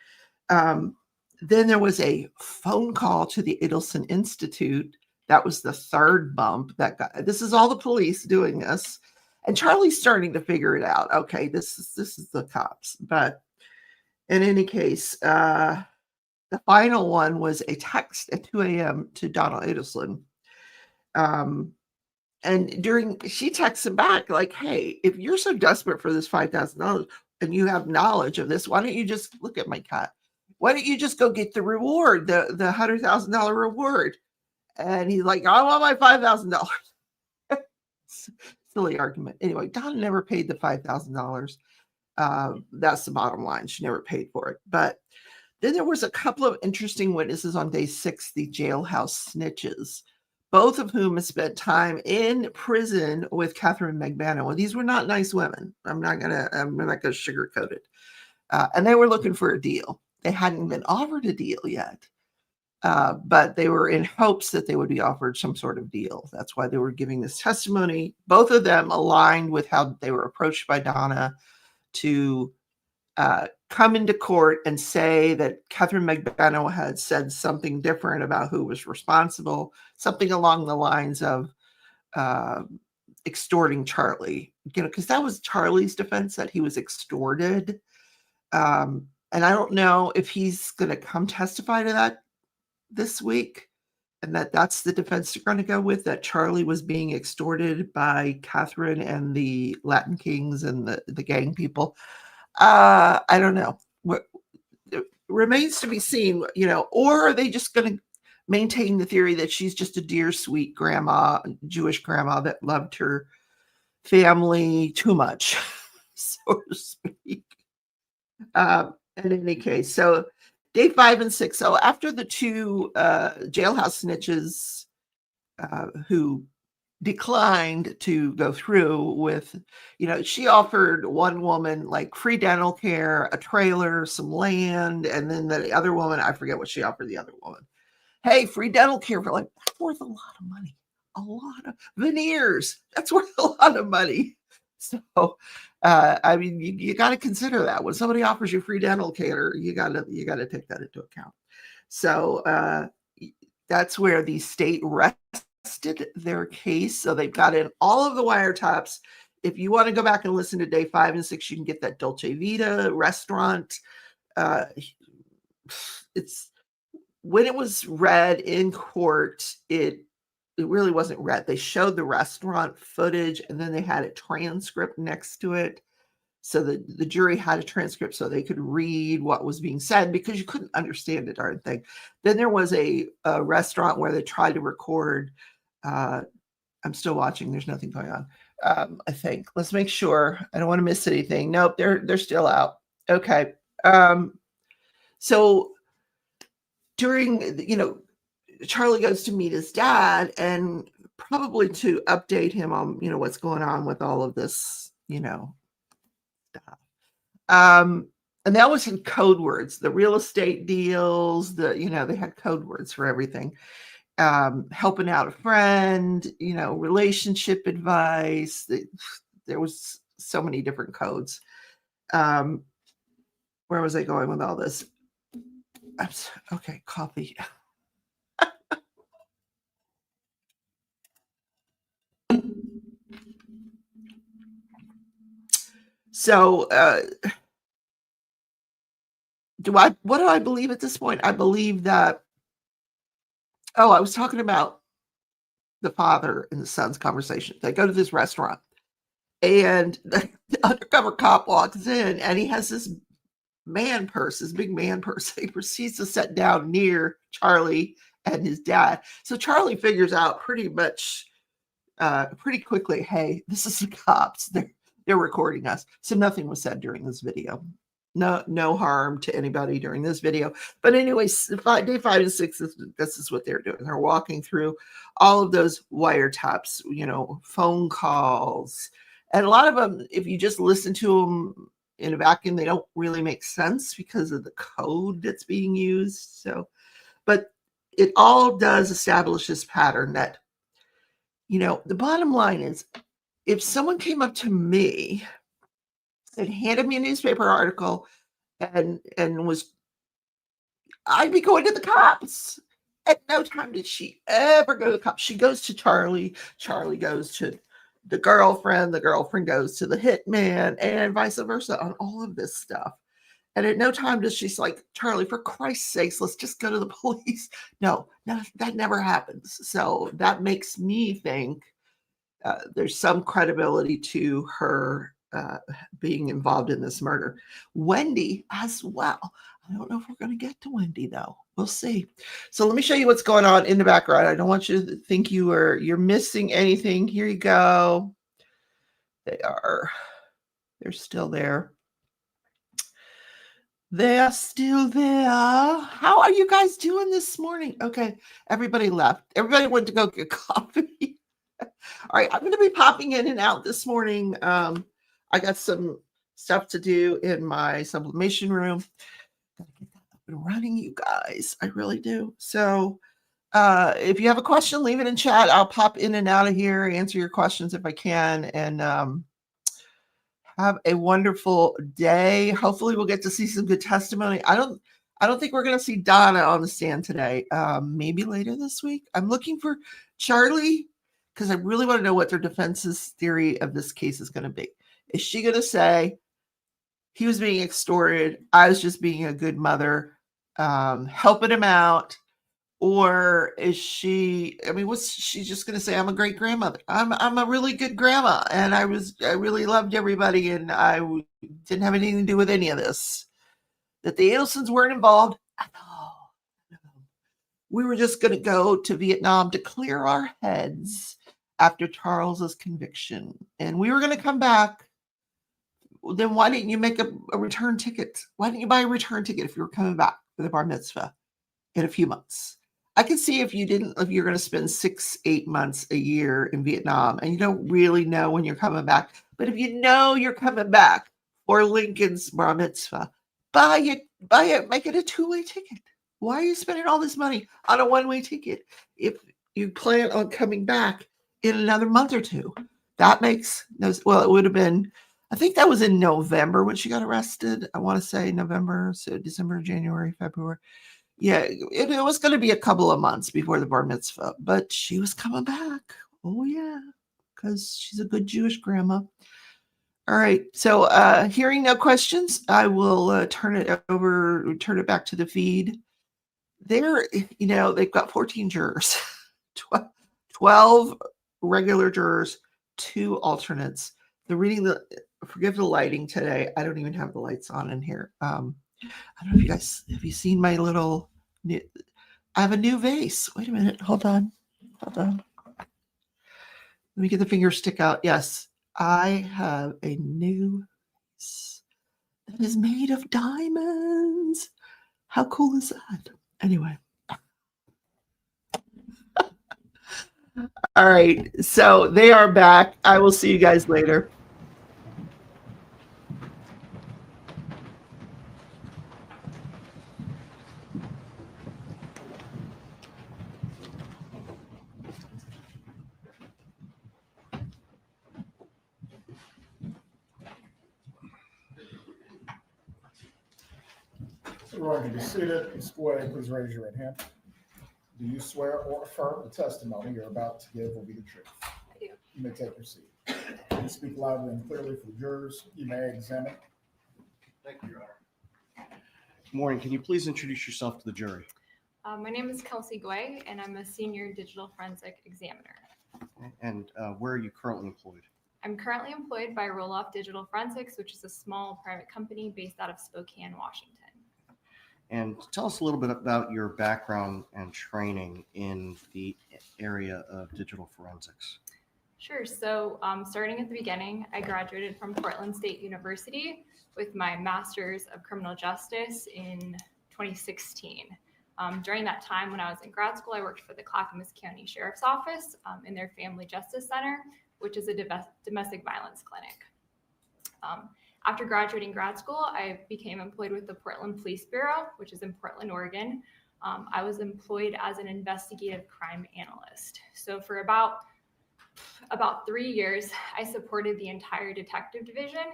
Then there was a phone call to the Adelson Institute. That was the third bump that got. This is all the police doing this, and Charlie's starting to figure it out. Okay, this is the cops. But in any case, the final one was a text at 2 a.m. to Donna Adelson. And she texts him back like, hey, if you're so desperate for this $5,000 and you have knowledge of this, why don't you just look at my cat? Why don't you just go get the reward, the $100,000 reward? And he's like, I want my $5,000. Silly argument. Anyway, Donna never paid the $5,000. That's the bottom line. She never paid for it. But then there was a couple of interesting witnesses on day 6, the jailhouse snitches, both of whom had spent time in prison with Catherine McBannon. Well, these were not nice women. I'm not gonna sugarcoat it. And they were looking for a deal. They hadn't been offered a deal yet, but they were in hopes that they would be offered some sort of deal. That's why they were giving this testimony. Both of them aligned with how they were approached by Donna to come into court and say that Catherine McBannon had said something different about who was responsible, something along the lines of extorting Charlie, because that was Charlie's defense, that he was extorted. And I don't know if he's going to come testify to that this week, and that's the defense they're going to go with, that Charlie was being extorted by Catherine and the Latin Kings and the gang people. I don't know. It remains to be seen, or are they just going to maintain the theory that she's just a dear, sweet grandma, Jewish grandma that loved her family too much, so to speak. In any case, so day 5 and 6. So after the 2 jailhouse snitches who declined to go through with, she offered one woman like free dental care, a trailer, some land, and then the other woman, I forget what she offered the other woman. Hey, free dental care for that's worth a lot of money. A lot of veneers. That's worth a lot of money. So, I mean, you got to consider that when somebody offers you free dental care, you got to take that into account. So that's where the state rested their case. So they've got in all of the wiretaps. If you want to go back and listen to day 5 and 6, you can get that Dolce Vita restaurant. It's when it was read in court, it really wasn't read. They showed the restaurant footage and then they had a transcript next to it. So the jury had a transcript so they could read what was being said, because you couldn't understand the darn thing. Then there was a restaurant where they tried to record. I'm still watching. There's nothing going on. I think. Let's make sure. I don't want to miss anything. Nope, they're still out. Okay. So during, Charlie goes to meet his dad, and probably to update him on, what's going on with all of this, stuff. And they always had code words, the real estate deals, they had code words for everything. Helping out a friend, relationship advice. There was so many different codes. Where was I going with all this? Okay, coffee. So, what do I believe at this point? I believe that, I was talking about the father and the son's conversation. They go to this restaurant, and the undercover cop walks in, and he has this man purse, this big man purse. He proceeds to sit down near Charlie and his dad. So Charlie figures out pretty quickly, hey, this is the cops. They're recording us. So nothing was said during this video. No harm to anybody during this video. But anyways, day 5 and 6, this is what they're doing. They're walking through all of those wiretaps, phone calls. And a lot of them, if you just listen to them in a vacuum, they don't really make sense because of the code that's being used. So, but it all does establish this pattern that, the bottom line is if someone came up to me and handed me a newspaper article and was, I'd be going to the cops. At no time did she ever go to the cops. She goes to Charlie. Charlie goes to the girlfriend. The girlfriend goes to the hitman, and vice versa on all of this stuff. And at no time does she's like, Charlie, for Christ's sakes, let's just go to the police. No, that never happens. So that makes me think there's some credibility to her being involved in this murder. Wendy as well. I don't know if we're going to get to Wendy though. We'll see. So let me show you what's going on in the background. I don't want you to think you're missing anything. Here you go. They're still there. They're still there. How are you guys doing this morning? Okay, everybody left. Everybody went to go get coffee. All right, I'm going to be popping in and out this morning. I got some stuff to do in my sublimation room. Gotta get that up and running, you guys. I really do. So if you have a question, leave it in chat. I'll pop in and out of here, answer your questions if I can, and have a wonderful day. Hopefully we'll get to see some good testimony. I don't think we're going to see Donna on the stand today. Maybe later this week. I'm looking for Charlie because I really want to know what their defense's theory of this case is going to be. Is she going to say he was being extorted, I was just being a good mother, helping him out? Or is she, I mean, what's she just going to say? I'm a great grandmother. I'm a really good grandma, and I really loved everybody, and I didn't have anything to do with any of this. That the Adelsons weren't involved at all. We were just going to go to Vietnam to clear our heads after Charles's conviction, and we were going to come back. Then why didn't you make a return ticket? Why didn't you buy a return ticket if you were coming back for the bar mitzvah in a few months? I can see if you're going to spend 6-8 months a year in Vietnam and you don't really know when you're coming back. But if you know you're coming back for Lincoln's bar mitzvah, buy it, make it a 2-way ticket. Why are you spending all this money on a 1-way ticket if you plan on coming back in another month or two? That makes no, well, it would have been, I think that was in November when she got arrested. I want to say November, so December, January, February. Yeah, it was going to be a couple of months before the bar mitzvah, but she was coming back. Oh, yeah, because she's a good Jewish grandma. All right, so hearing no questions, I will turn it back to the feed. They've got 14 jurors, 12 regular jurors, 2 alternates. Forgive the lighting today. I don't even have the lights on in here. I don't know if you guys, have you seen my little, I have a new vase. Wait a minute. Hold on. Let me get the finger stick out. Yes, I have a new vase that is made of diamonds. How cool is that? Anyway. All right. So they are back. I will see you guys later. Everyone can be seated. Ms. Boyd, please raise your right hand. Do you swear or affirm the testimony you're about to give will be the truth? I do. You may take your seat. Please speak loudly and clearly for the jurors. You may examine. Thank you, Your Honor. Good morning. Can you please introduce yourself to the jury? My name is Kelsey Guay, and I'm a senior digital forensic examiner. And where are you currently employed? I'm currently employed by Roloff Digital Forensics, which is a small private company based out of Spokane, Washington. And tell us a little bit about your background and training in the area of digital forensics. Sure. So starting at the beginning, I graduated from Portland State University with my Master's of Criminal Justice in 2016. During that time when I was in grad school, I worked for the Clackamas County Sheriff's Office in their Family Justice Center, which is a domestic violence clinic. After graduating grad school, I became employed with the Portland Police Bureau, which is in Portland, Oregon. I was employed as an investigative crime analyst. So for about about 3 years, I supported the entire detective division,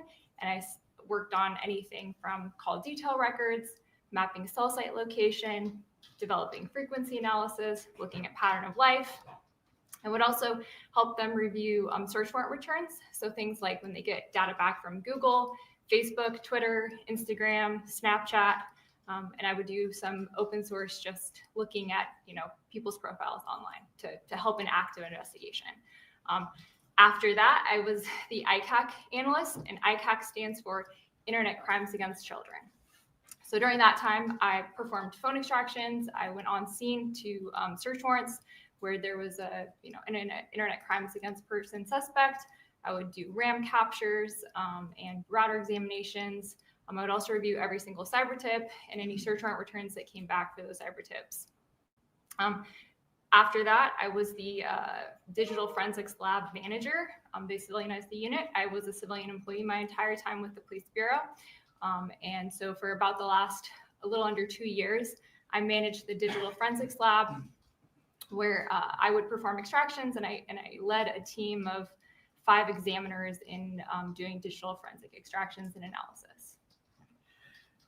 and I worked on anything from call detail records, mapping cell site location, developing frequency analysis, looking at pattern of life. I would also help them review search warrant returns. So things like when they get data back from Google, Facebook, Twitter, Instagram, Snapchat, and I would do some open source, just looking at people's profiles online to help an active investigation. After that, I was the ICAC analyst, and ICAC stands for Internet Crimes Against Children. So during that time, I performed phone extractions. I went on scene to search warrants where there was an internet crimes against person suspect. I would do RAM captures and router examinations. I would also review every single cyber tip and any search warrant returns that came back for those cyber tips. After that, I was the digital forensics lab manager. They civilianized the unit. I was a civilian employee my entire time with the police bureau. And so for about the last a little under 2 years, I managed the digital forensics lab, where I would perform extractions, and I led a team of 5 examiners in doing digital forensic extractions and analysis.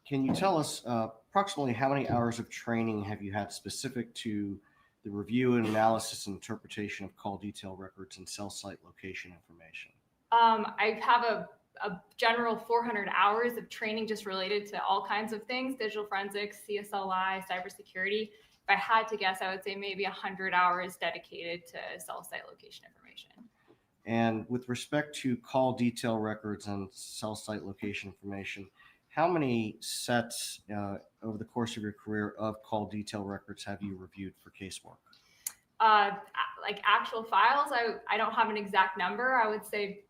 Can you tell us approximately how many hours of training have you had specific to the review and analysis and interpretation of call detail records and cell site location information? I have a general 400 hours of training just related to all kinds of things: digital forensics, CSLI, cybersecurity. If I had to guess, I would say maybe 100 hours dedicated to cell site location information. And with respect to call detail records and cell site location information, how many sets over the course of your career of call detail records have you reviewed for casework? Like actual files, I don't have an exact number. I would say,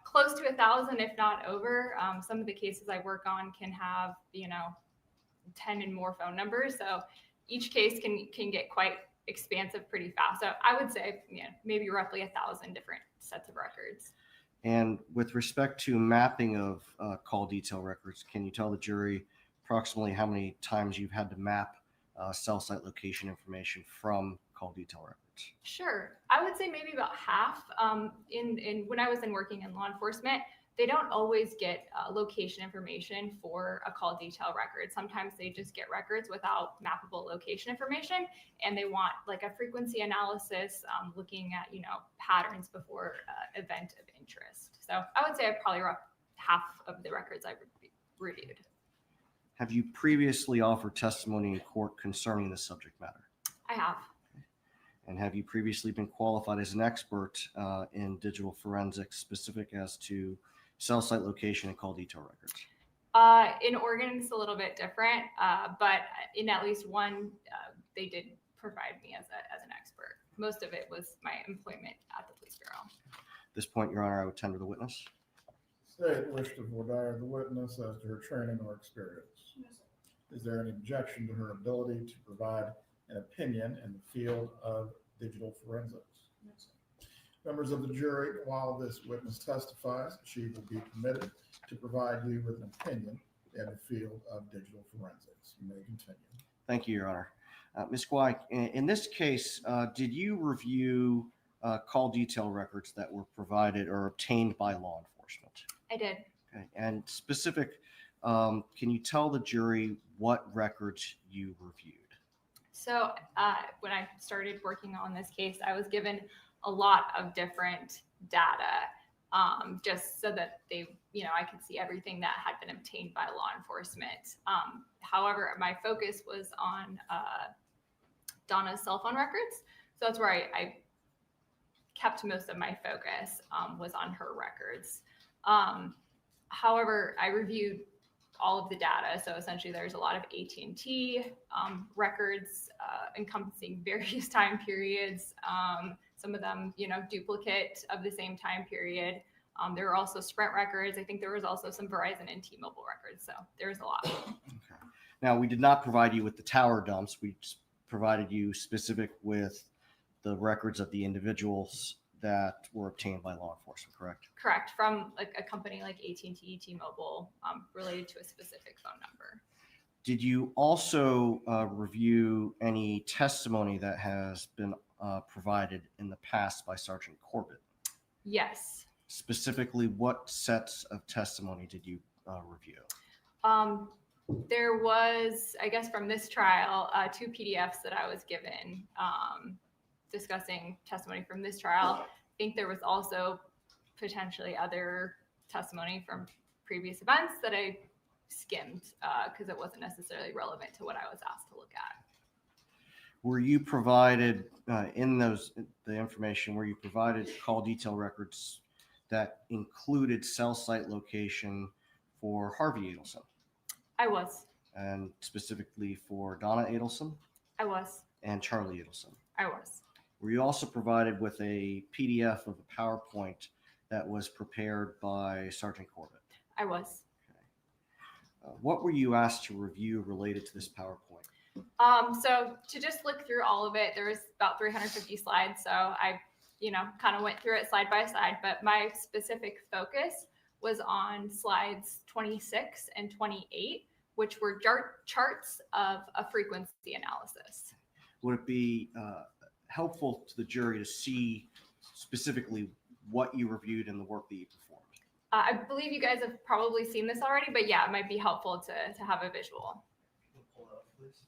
close to 1,000, if not over. Some of the cases I work on can have, 10 and more phone numbers. So each case can get quite expansive pretty fast. So I would say, maybe roughly 1,000 different sets of records. And with respect to mapping of call detail records, can you tell the jury approximately how many times you've had to map cell site location information from call detail records? Sure. I would say maybe about half. In when I was working in law enforcement, they don't always get location information for a call detail record. Sometimes they just get records without mappable location information, and they want like a frequency analysis, looking at patterns before event of interest. So I would say I probably half of the records I've reviewed. Have you previously offered testimony in court concerning this subject matter? I have. And have you previously been qualified as an expert in digital forensics, specific as to cell site location and call detail records? In Oregon, it's a little bit different, but in at least one, they did provide me as an expert. Most of it was my employment at the police bureau. At this point, Your Honor, I would tender the witness. State wish to voir dire the witness as to her training or experience. Is there any objection to her ability to provide an opinion in the field of digital forensics? Members of the jury, while this witness testifies, she will be permitted to provide you with an opinion in the field of digital forensics. You may continue. Thank you, Your Honor. Ms. Gwai, in this case, did you review call detail records that were provided or obtained by law enforcement? I did. Okay. And specific, can you tell the jury what records you reviewed? So when I started working on this case, I was given a lot of different data, just so that I could see everything that had been obtained by law enforcement. However, my focus was on Donna's cell phone records. So that's where I kept most of my focus, was on her records. However, I reviewed all of the data. So essentially there's a lot of AT&T records encompassing various time periods. Some of them, duplicate of the same time period. There were also Sprint records. I think there was also some Verizon and T-Mobile records. So there's a lot. Okay. Now, we did not provide you with the tower dumps. We just provided you specific with the records of the individuals that were obtained by law enforcement, correct? Correct. From a company like AT&T, T-Mobile, related to a specific phone number. Did you also review any testimony that has been provided in the past by Sergeant Corbett. Yes. Specifically, what sets of testimony did you review? There was, I guess, from this trial, 2 PDFs that I was given discussing testimony from this trial. I think there was also potentially other testimony from previous events that I skimmed because it wasn't necessarily relevant to what I was asked to look at. Were you provided in the information, were you provided call detail records that included cell site location for Harvey Adelson? I was. And specifically for Donna Adelson? I was. And Charie Adelson? I was. Were you also provided with a PDF of a PowerPoint that was prepared by Sergeant Corbett? I was. Okay. What were you asked to review related to this PowerPoint? So to just look through all of it, there was about 350 slides. So I, kind of went through it slide by slide, but my specific focus was on slides 26 and 28, which were charts of a frequency analysis. Would it be helpful to the jury to see specifically what you reviewed and the work that you performed? I believe you guys have probably seen this already, but yeah, it might be helpful to have a visual. Pull it up, please.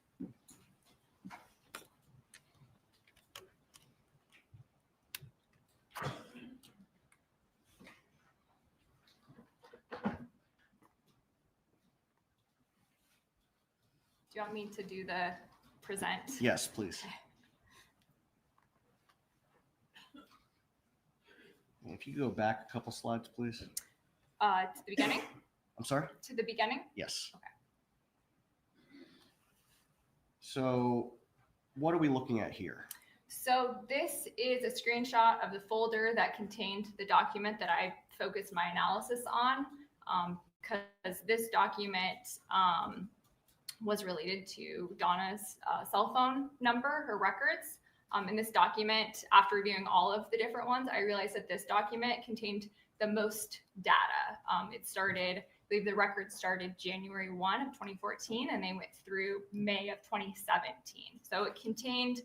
Do you want me to do the present? Yes, please. And if you go back a couple slides, please. To the beginning? I'm sorry? To the beginning? Yes. Okay. So what are we looking at here? So this is a screenshot of the folder that contained the document that I focused my analysis on, because this document was related to Donna's cell phone number, her records. In this document, after reviewing all of the different ones, I realized that this document contained the most data. It started, I believe the record started January 1 of 2014, and they went through May of 2017. So it contained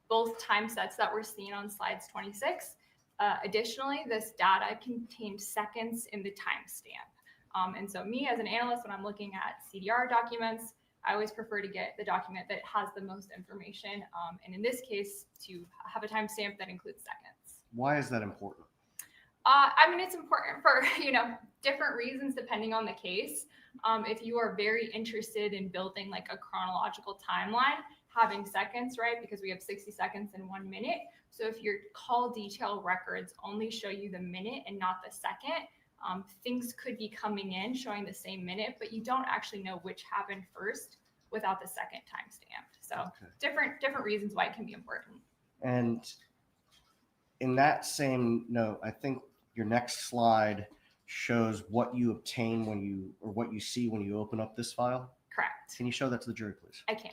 both time sets that were seen on slides 26. Additionally, this data contained seconds in the timestamp. And so me as an analyst, when I'm looking at CDR documents, I always prefer to get the document that has the most information. And in this case, to have a timestamp that includes seconds. Why is that important? It's important for, different reasons depending on the case. If you are very interested in building like a chronological timeline, having seconds, right? Because we have 60 seconds in 1 minute. So if your call detail records only show you the minute and not the second, things could be coming in showing the same minute, but you don't actually know which happened first without the second timestamp. So Okay. different reasons why it can be important. And in that same note, I think your next slide shows what you obtain or what you see when you open up this file. Correct. Can you show that to the jury, please? I can.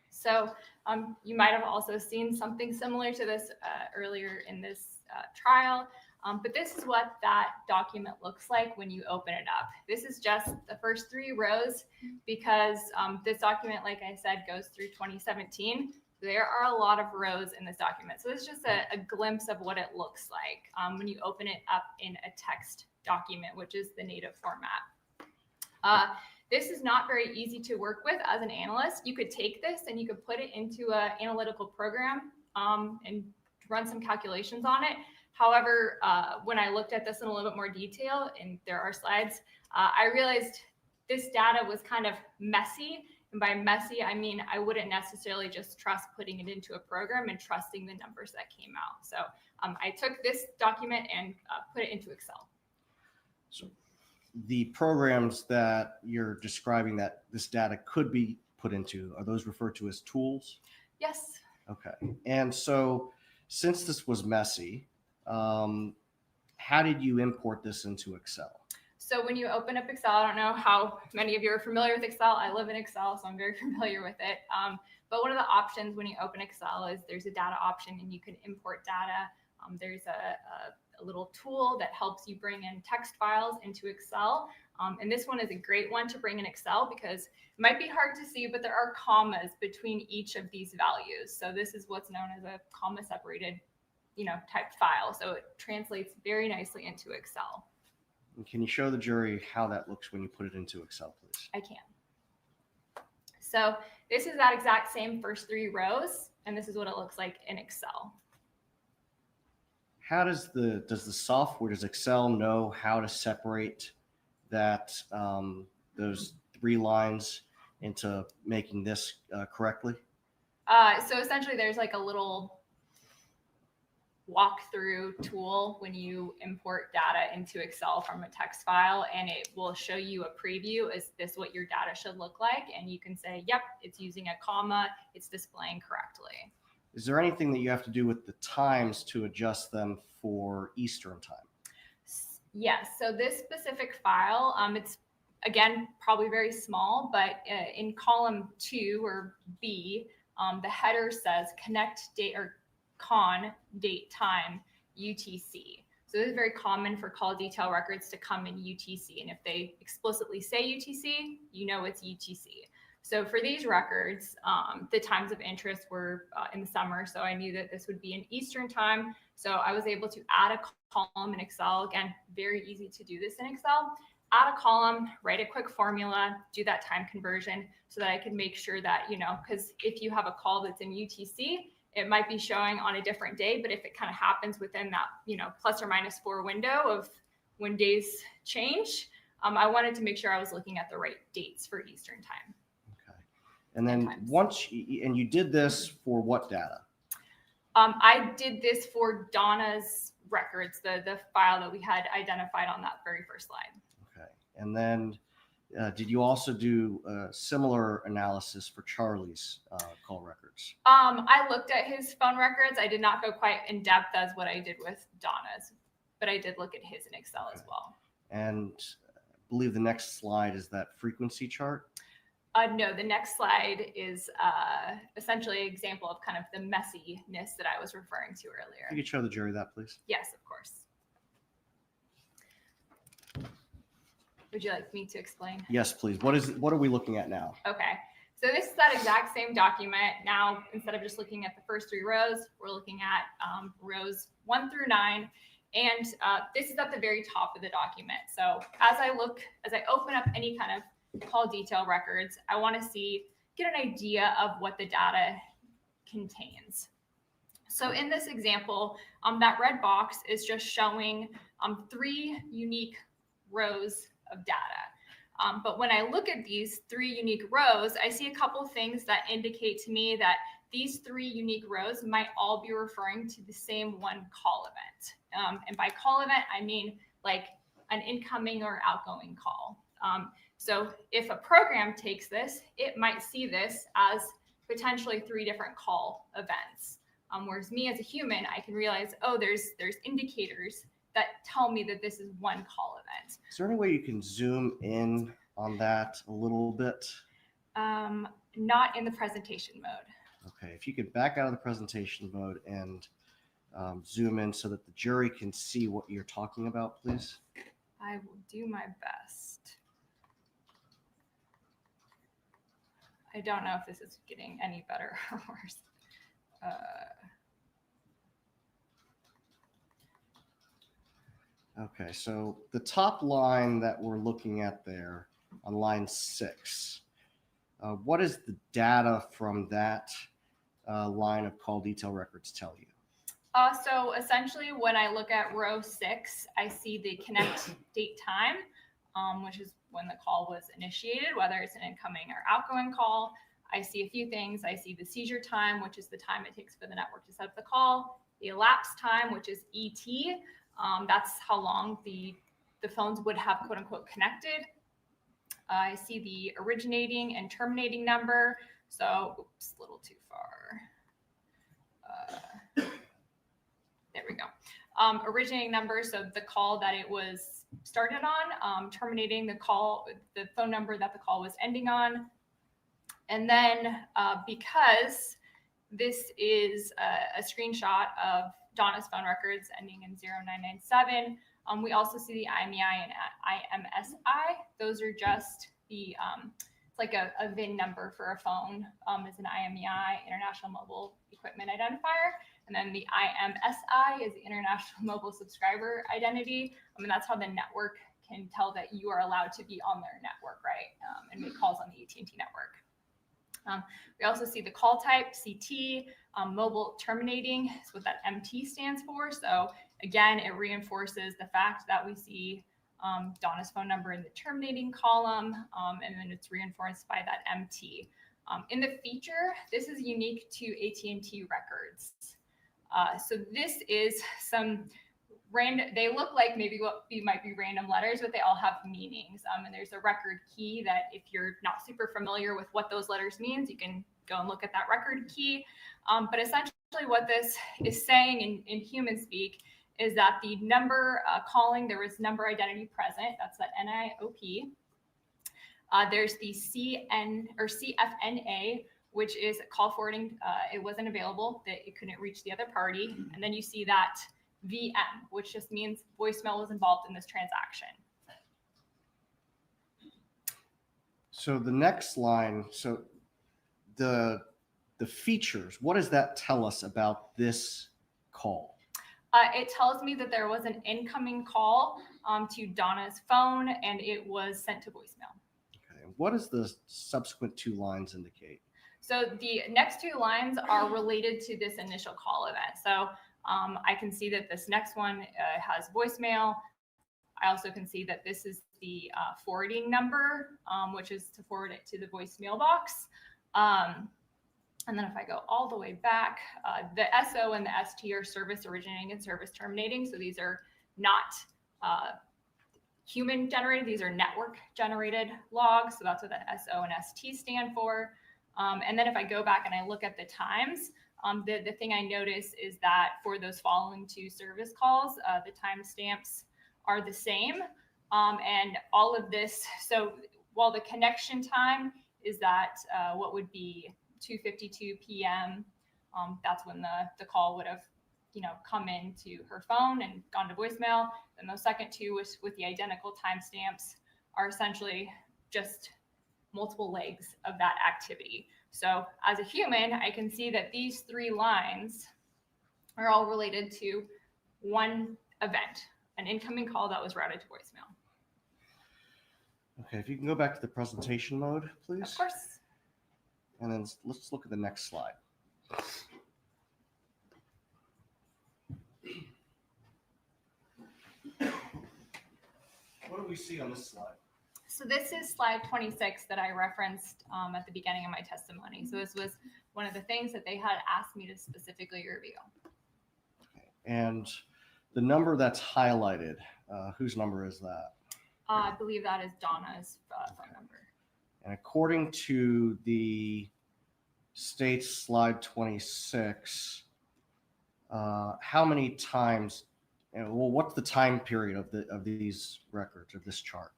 So you might have also seen something similar to this earlier in this trial. But this is what that document looks like when you open it up. This is just the first 3 rows because this document, like I said, goes through 2017. There are a lot of rows in this document. So it's just a glimpse of what it looks like when you open it up in a text document, which is the native format. This is not very easy to work with as an analyst. You could take this and you could put it into an analytical program and run some calculations on it. However, when I looked at this in a little bit more detail, and there are slides, I realized this data was kind of messy. And by messy, I mean I wouldn't necessarily just trust putting it into a program and trusting the numbers that came out. So I took this document and put it into Excel. So the programs that you're describing that this data could be put into, are those referred to as tools? Yes. Okay. And so since this was messy, how did you import this into Excel? So when you open up Excel, I don't know how many of you are familiar with Excel. I live in Excel, so I'm very familiar with it. But one of the options when you open Excel is there's a data option and you can import data. There's a little tool that helps you bring in text files into Excel. And this one is a great one to bring in Excel because it might be hard to see, but there are commas between each of these values. So this is what's known as a comma separated, type file. So it translates very nicely into Excel. And can you show the jury how that looks when you put it into Excel, please? I can. So this is that exact same first 3 rows, and this is what it looks like in Excel. How does the software, does Excel know how to separate that those 3 lines into making this correctly? So essentially there's like a little walkthrough tool when you import data into Excel from a text file, and it will show you a preview. Is this what your data should look like? And you can say, yep, it's using a comma, it's displaying correctly. Is there anything that you have to do with the times to adjust them for Eastern time? Yes, so this specific file, it's again, probably very small, but in column 2 or B, the header says connect date or con date time UTC. So this is very common for call detail records to come in UTC. And if they explicitly say UTC, it's UTC. So for these records, the times of interest were in the summer. So I knew that this would be in Eastern time. So I was able to add a column in Excel. Again, very easy to do this in Excel. Add a column, write a quick formula, do that time conversion so that I could make sure that, because if you have a call that's in UTC, it might be showing on a different day, but if it kind of happens within that, plus or minus 4 window of when days change, I wanted to make sure I was looking at the right dates for Eastern time. Okay. And then and you did this for what data? I did this for Donna's records, the file that we had identified on that very first slide. Okay. And then did you also do a similar analysis for Charlie's call records? I looked at his phone records. I did not go quite in depth as what I did with Donna's, but I did look at his in Excel as well. And I believe the next slide is that frequency chart. No, the next slide is essentially an example of kind of the messiness that I was referring to earlier. You could show the jury that, please. Yes, of course. Would you like me to explain? Yes, please. What are we looking at now? Okay. So this is that exact same document. Now, instead of just looking at the first 3 rows, we're looking at rows 1 through 9. And this is at the very top of the document. So as I open up any kind of call detail records, I want to get an idea of what the data contains. So in this example, that red box is just showing 3 unique rows of data. But when I look at these 3 unique rows, I see a couple things that indicate to me that these 3 unique rows might all be referring to the same one call event. And by call event, I mean like an incoming or outgoing call. So if a program takes this, it might see this as potentially 3 different call events. Whereas me as a human, I can realize, oh, there's indicators that tell me that this is one call event. Is there any way you can zoom in on that a little bit? Not in the presentation mode. Okay, if you could back out of the presentation mode and zoom in so that the jury can see what you're talking about, please. I will do my best. I don't know if this is getting any better or worse. Okay, so the top line that we're looking at there on line 6, what is the data from that line of call detail records tell you? So essentially when I look at row 6, I see the connect date time, which is when the call was initiated, whether it's an incoming or outgoing call. I see a few things. I see the seizure time, which is the time it takes for the network to set up the call, the elapsed time, which is ET. That's how long the phones would have quote unquote connected. I see the originating and terminating number. So, oops, a little too far. There we go. Originating number, so the call that it was started on, terminating the call, the phone number that the call was ending on. And then because This is a screenshot of Donna's phone records ending in 0997. We also see the IMEI and IMSI. Those are just the, it's like a VIN number for a phone, is an IMEI, International Mobile Equipment Identifier. And then the IMSI is the International Mobile Subscriber Identity. I mean, that's how the network can tell that you are allowed to be on their network, right? And make calls on the AT&T network. We also see the call type, CT, mobile terminating is what that MT stands for. So again, it reinforces the fact that we see Donna's phone number in the terminating column, and then it's reinforced by that MT. In the feature, this is unique to AT&T records. So this is some random, they look like maybe what might be random letters, but they all have meanings. And there's a record key that if you're not super familiar with what those letters means, you can go and look at that record key. But essentially what this is saying in human speak is that the number calling, there was number identity present, that's that NIOP. There's the CN or CFNA, which is call forwarding. It wasn't available, that it couldn't reach the other party. And then you see that VM, which just means voicemail was involved in this transaction. So the next line, so the features, what does that tell us about this call? It tells me that there was an incoming call to Donna's phone and it was sent to voicemail. Okay. What does the subsequent two lines indicate? So the next two lines are related to this initial call event. So I can see that this next one has voicemail. I also can see that this is the forwarding number, which is to forward it to the voicemail box. And then if I go all the way back, the SO and the ST are service originating and service terminating. So these are not human generated, these are network generated logs. So that's what the SO and ST stand for. And then if I go back and I look at the times, the thing I notice is that for those following two service calls, the timestamps are the same. And all of this, so while the connection time is that what would be 2:52 p.m., that's when the call would have, come into her phone and gone to voicemail. And those second two with the identical timestamps are essentially just multiple legs of that activity. So as a human, I can see that these three lines are all related to one event, an incoming call that was routed to voicemail. Okay, if you can go back to the presentation mode, please. Of course. And then let's look at the next slide. What do we see on this slide? So this is slide 26 that I referenced at the beginning of my testimony. So this was one of the things that they had asked me to specifically review. Okay. And the number that's highlighted, whose number is that? I believe that is Donna's phone number. And according to the state slide 26, how many times, what's the time period of these records, of this chart?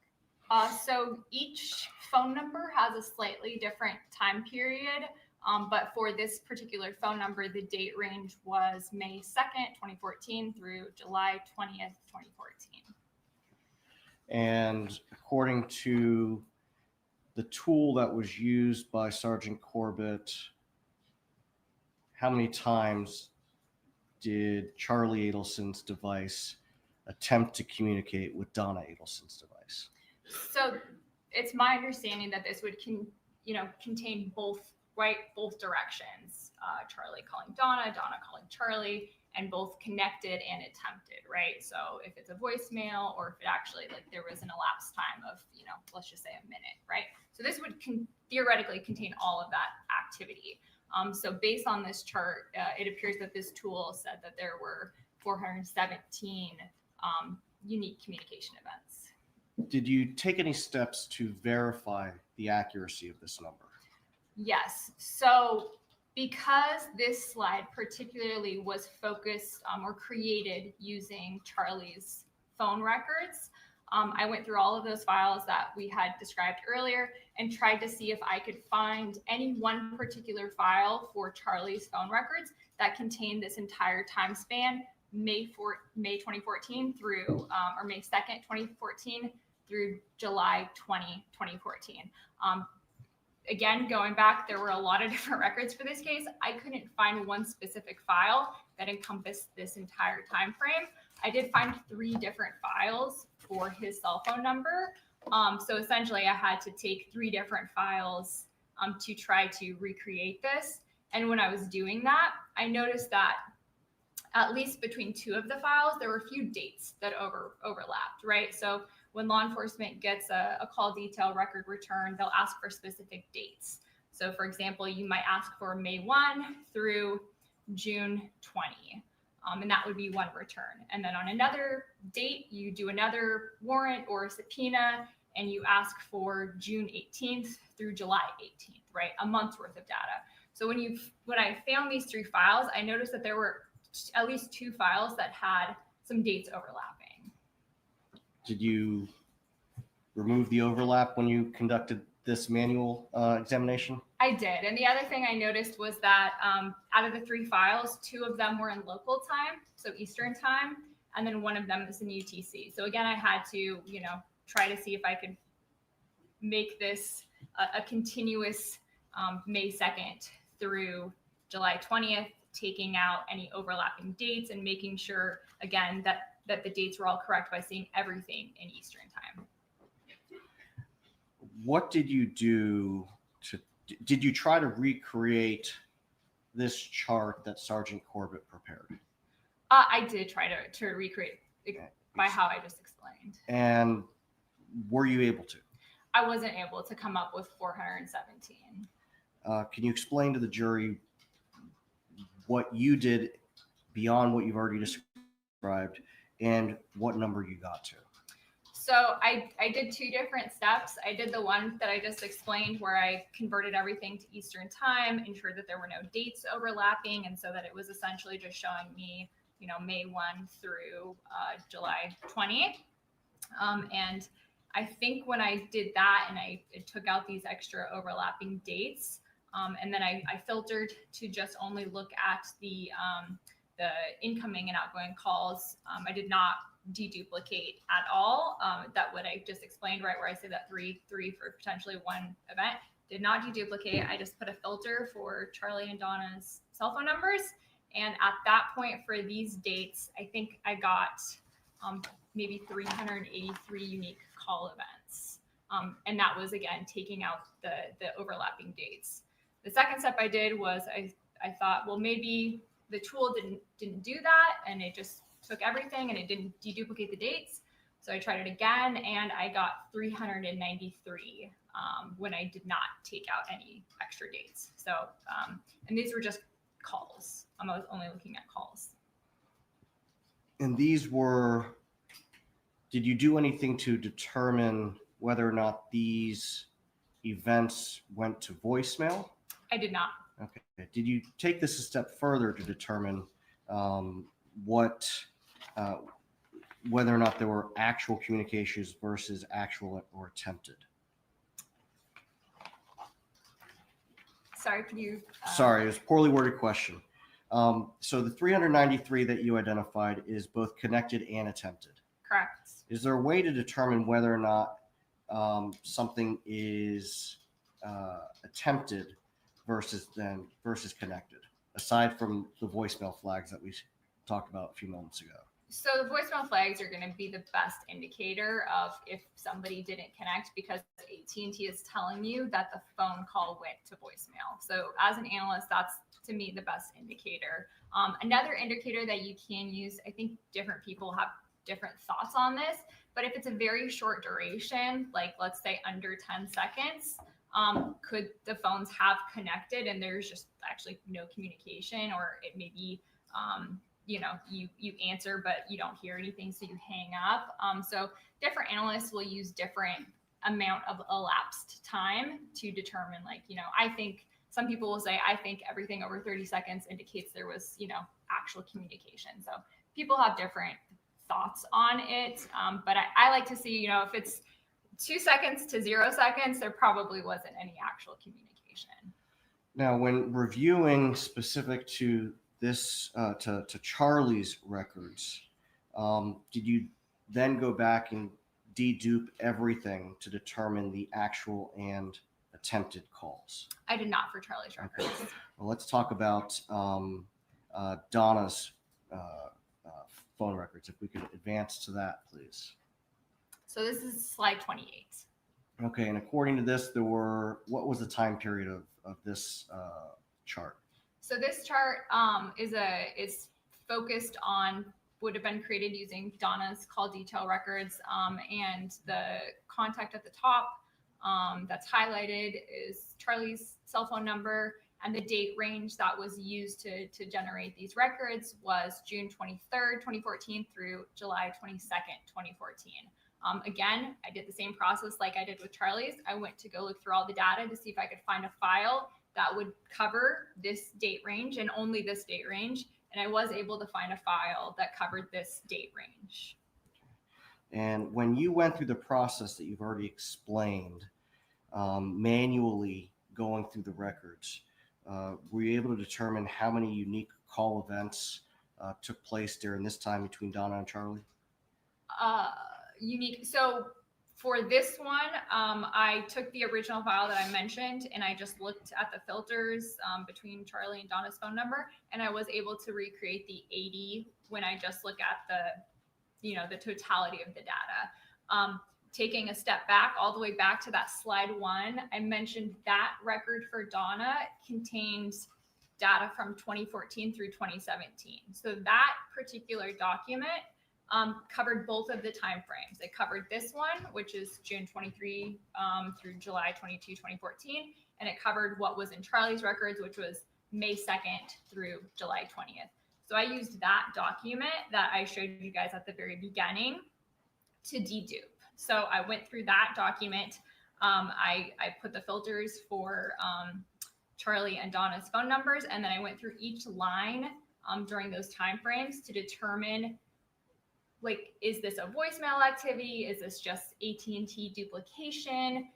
So each phone number has a slightly different time period, but for this particular phone number, the date range was May 2nd, 2014 through July 20th, 2014. And according to the tool that was used by Sergeant Corbett, how many times did Charie Adelson's device attempt to communicate with Donna Adelson's device? So it's my understanding that this would contain both directions. Charie calling Donna, Donna calling Charie, and both connected and attempted, right? So if it's a voicemail or if it actually, like, there was an elapsed time of, let's just say a minute, right? So this would theoretically contain all of that activity. So based on this chart, it appears that this tool said that there were 417 unique communication events. Did you take any steps to verify the accuracy of this number? Yes. So because this slide particularly was focused or created using Charlie's phone records, I went through all of those files that we had described earlier and tried to see if I could find any one particular file for Charlie's phone records that contained this entire time span, May 2014 through, or May 2nd, 2014 through July 2014. Again, going back, there were a lot of different records for this case. I couldn't find one specific file that encompassed this entire time frame. I did find 3 different files for his cell phone number. So essentially, I had to take 3 different files to try to recreate this. And when I was doing that, I noticed that at least between 2 of the files, there were a few dates that overlapped, right? So when law enforcement gets a call detail record return, they'll ask for specific dates. So for example, you might ask for May 1 through June 20, and that would be one return. And then on another date, you do another warrant or a subpoena, and you ask for June 18th through July 18th, right? A month's worth of data. So when I found these 3 files, I noticed that there were at least 2 files that had some dates overlapping. Did you remove the overlap when you conducted this manual examination? I did. And the other thing I noticed was that out of the 3 files, 2 of them were in local time, so Eastern time, and then one of them is in UTC. So again, I had to, try to see if I could make this a continuous May 2nd through July 20th, taking out any overlapping dates and making sure, again, that the dates were all correct by seeing everything in Eastern time. What did you do did you try to recreate this chart that Sergeant Corbett prepared? I did try to recreate it by how I just explained. And were you able to? I wasn't able to come up with 417. Can you explain to the jury what you did beyond what you've already described and what number you got to? So I did 2 different steps. I did the one that I just explained where I converted everything to Eastern time, ensured that there were no dates overlapping, and so that it was essentially just showing me, May 1 through July 20. And I think when I did that and I took out these extra overlapping dates, and then I filtered to just only look at the incoming and outgoing calls. I did not deduplicate at all. That what I just explained, right, where I say that three for potentially one event, did not deduplicate. I just put a filter for Charlie and Donna's cell phone numbers. And at that point for these dates, I think I got maybe 383 unique call events. And that was, again, taking out the overlapping dates. The second step I did was I thought, well, maybe the tool didn't do that, and it just took everything and it didn't deduplicate the dates. So I tried it again, and I got 393 when I did not take out any extra dates. So, and these were just calls. I was only looking at calls. And these were, did you do anything to determine whether or not these events went to voicemail? I did not. Okay. Did you take this a step further to determine whether or not there were actual communications versus actual or attempted? Sorry, could you? Sorry, it was a poorly worded question. So the 393 that you identified is both connected and attempted. Correct. Is there a way to determine whether or not something is attempted versus connected, aside from the voicemail flags that we talked about a few moments ago? So the voicemail flags are going to be the best indicator of if somebody didn't connect, because AT&T is telling you that the phone call went to voicemail. So as an analyst, that's, to me, the best indicator. Another indicator that you can use, I think different people have different thoughts on this, but if it's a very short duration, like let's say under 10 seconds, could the phones have connected and there's just actually no communication, or it may be, you answer, but you don't hear anything, so you hang up. So different analysts will use different amount of elapsed time to determine, I think some people will say, I think everything over 30 seconds indicates there was, actual communication. So people have different thoughts on it. But I like to see, if it's 2 seconds to 0 seconds, there probably wasn't any actual communication. Now, when reviewing specific to this, to Charlie's records, did you then go back and dedupe everything to determine the actual and attempted calls? I did not for Charlie's records. Well, let's talk about Donna's phone records. If we could advance to that, please. So this is slide 28. Okay, and according to this, what was the time period of this chart? So this chart is focused on, would have been created using Donna's call detail records, and the contact at the top that's highlighted is Charlie's cell phone number, and the date range that was used to generate these records was June 23rd, 2014 through July 22nd, 2014. Again, I did the same process like I did with Charlie's. I went to go look through all the data to see if I could find a file that would cover this date range and only this date range. And I was able to find a file that covered this date range. And when you went through the process that you've already explained, manually going through the records, were you able to determine how many unique call events took place during this time between Donna and Charlie? Unique. So for this one, I took the original file that I mentioned and I just looked at the filters between Charlie and Donna's phone number, and I was able to recreate the 80 when I just look at the totality of the data. Taking a step back, all the way back to that slide 1, I mentioned that record for Donna contains data from 2014 through 2017. So that particular document covered both of the time frames. It covered this one, which is June 23 through July 22, 2014, and it covered what was in Charlie's records, which was May 2nd through July 20th. So I used that document that I showed you guys at the very beginning to dedupe. So I went through that document. I put the filters for Charlie and Donna's phone numbers, and then I went through each line during those time frames to determine, like, is this a voicemail activity? Is this just AT&T duplication?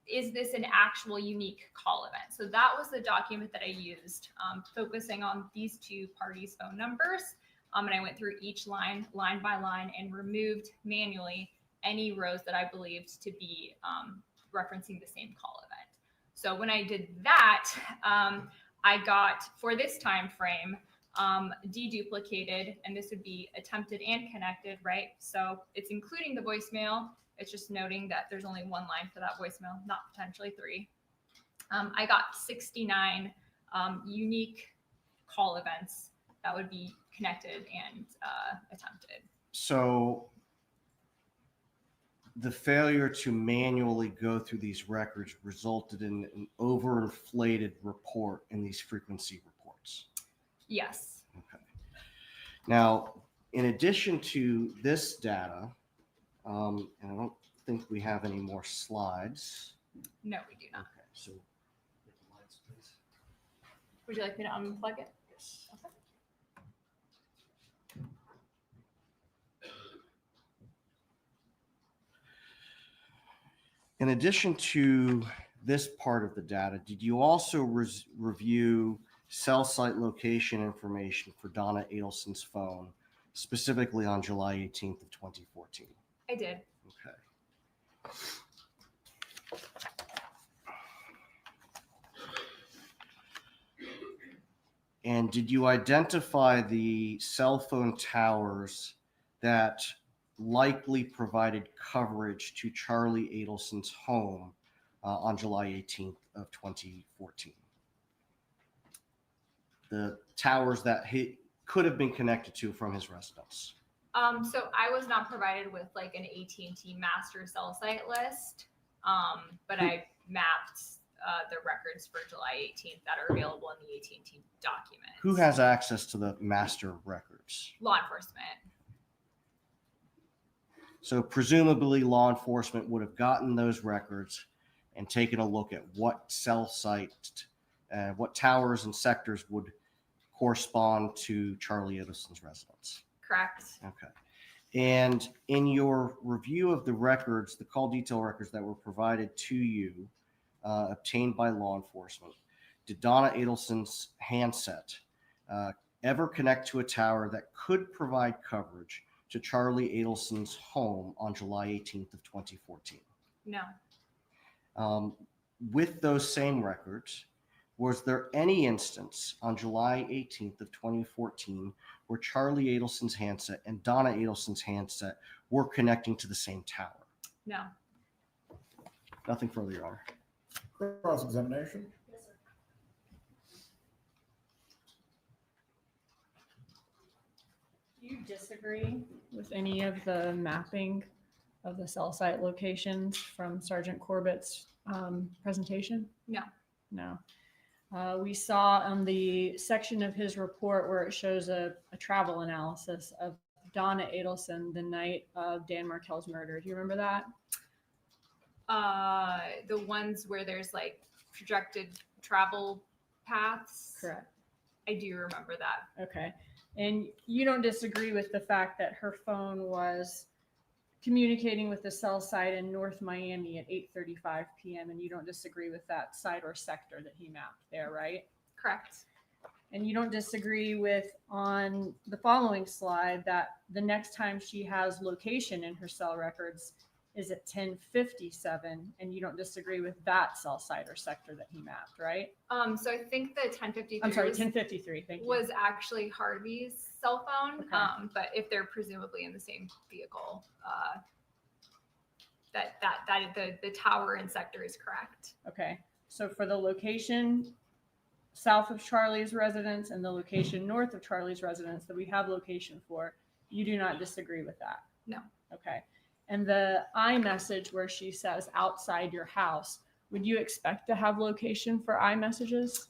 Is this an actual unique call event? So that was the document that I used, focusing on these two parties' phone numbers. And I went through each line by line, and removed manually any rows that I believed to be referencing the same call event. So when I did that, I got, for this time frame, deduplicated, and this would be attempted and connected, right? So it's including the voicemail. It's just noting that there's only one line for that voicemail, not potentially 3. I got 69 unique call events that would be connected and attempted. So the failure to manually go through these records resulted in an overinflated report in these frequency reports. Yes. Okay. Now, in addition to this data, and I don't think we have any more slides. No, we do not. Okay, so get the lights, please. Would you like me to unplug it? Yes. Okay. In addition to this part of the data, did you also review cell site location information for Donna Adelson's phone, specifically on July 18th of 2014? I did. Okay. And did you identify the cell phone towers that likely provided coverage to Charlie Adelson's home on July 18th of 2014? The towers that he could have been connected to from his residence. So I was not provided with like an AT&T master cell site list, but I mapped the records for July 18th that are available in the AT&T document. Who has access to the master records? Law enforcement. So presumably law enforcement would have gotten those records and taken a look at what cell site, what towers and sectors would correspond to Charlie Adelson's residence. Correct. Okay. And in your review of the records, the call detail records that were provided to you, obtained by law enforcement, did Donna Adelson's handset ever connect to a tower that could provide coverage to Charlie Adelson's home on July 18th of 2014? No. With those same records, was there any instance on July 18th of 2014 where Charlie Adelson's handset and Donna Adelson's handset were connecting to the same tower? No. Nothing further, Your Honor. Cross-examination? Do you disagree with any of the mapping of the cell site locations from Sergeant Corbett's presentation? No. No. We saw on the section of his report where it shows a travel analysis of Donna Adelson the night of Dan Markel's murder. Do you remember that? The ones where there's like projected travel paths. Correct. I do remember that. Okay. And you don't disagree with the fact that her phone was communicating with the cell site in North Miami at 8:35 p.m. and you don't disagree with that site or sector that he mapped there, right? Correct. And you don't disagree with on the following slide that the next time she has location in her cell records is at 10:57, and you don't disagree with that cell site or sector that he mapped, right? So I think the 1053 I'm sorry, 10:53. Thank you. was actually Harvey's cell phone. Okay. But if they're presumably in the same vehicle, the tower and sector is correct. Okay. So for the location south of Charlie's residence and the location north of Charlie's residence that we have location for, you do not disagree with that? No. Okay. And the iMessage where she says outside your house, would you expect to have location for iMessages?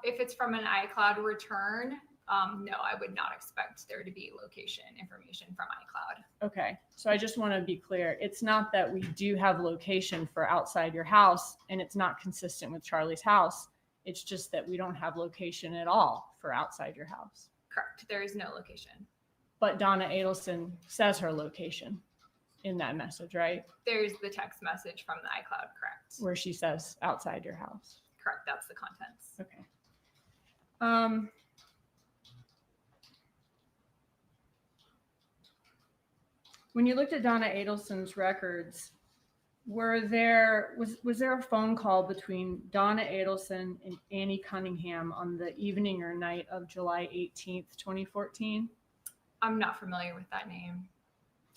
If it's from an iCloud return, no, I would not expect there to be location information from iCloud. Okay. So I just want to be clear. It's not that we do have location for outside your house and it's not consistent with Charlie's house. It's just that we don't have location at all for outside your house. Correct. There is no location. But Donna Adelson says her location in that message, right? There's the text message from the iCloud, correct? Where she says outside your house. Correct. That's the contents. Okay. When you looked at Donna Adelson's records, was there a phone call between Donna Adelson and Annie Cunningham on the evening or night of July 18th, 2014? I'm not familiar with that name.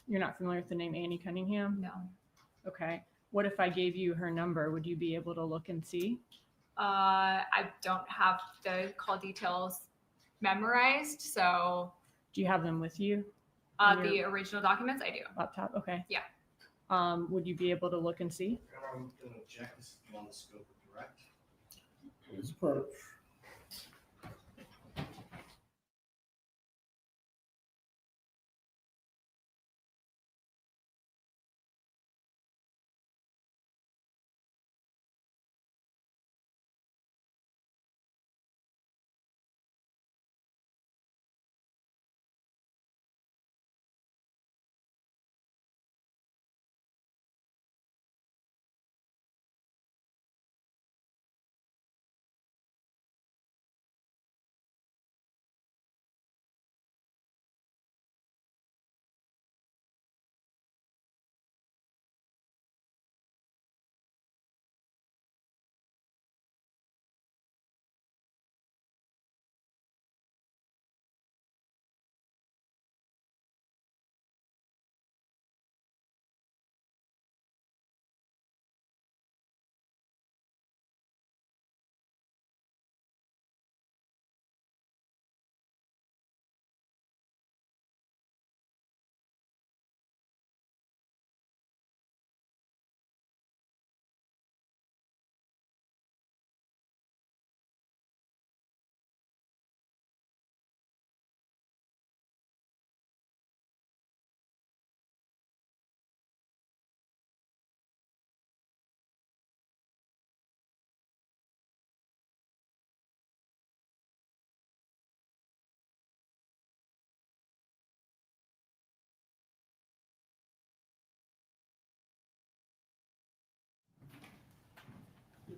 You're not familiar with the name Annie Cunningham? No. Okay. What if I gave you her number? Would you be able to look and see? I don't have the call details memorized, so Do you have them with you? the original documents I do. Laptop? Okay. Yeah. Would you be able to look and see? I'm going to object this beyond the scope of direct. Please approach.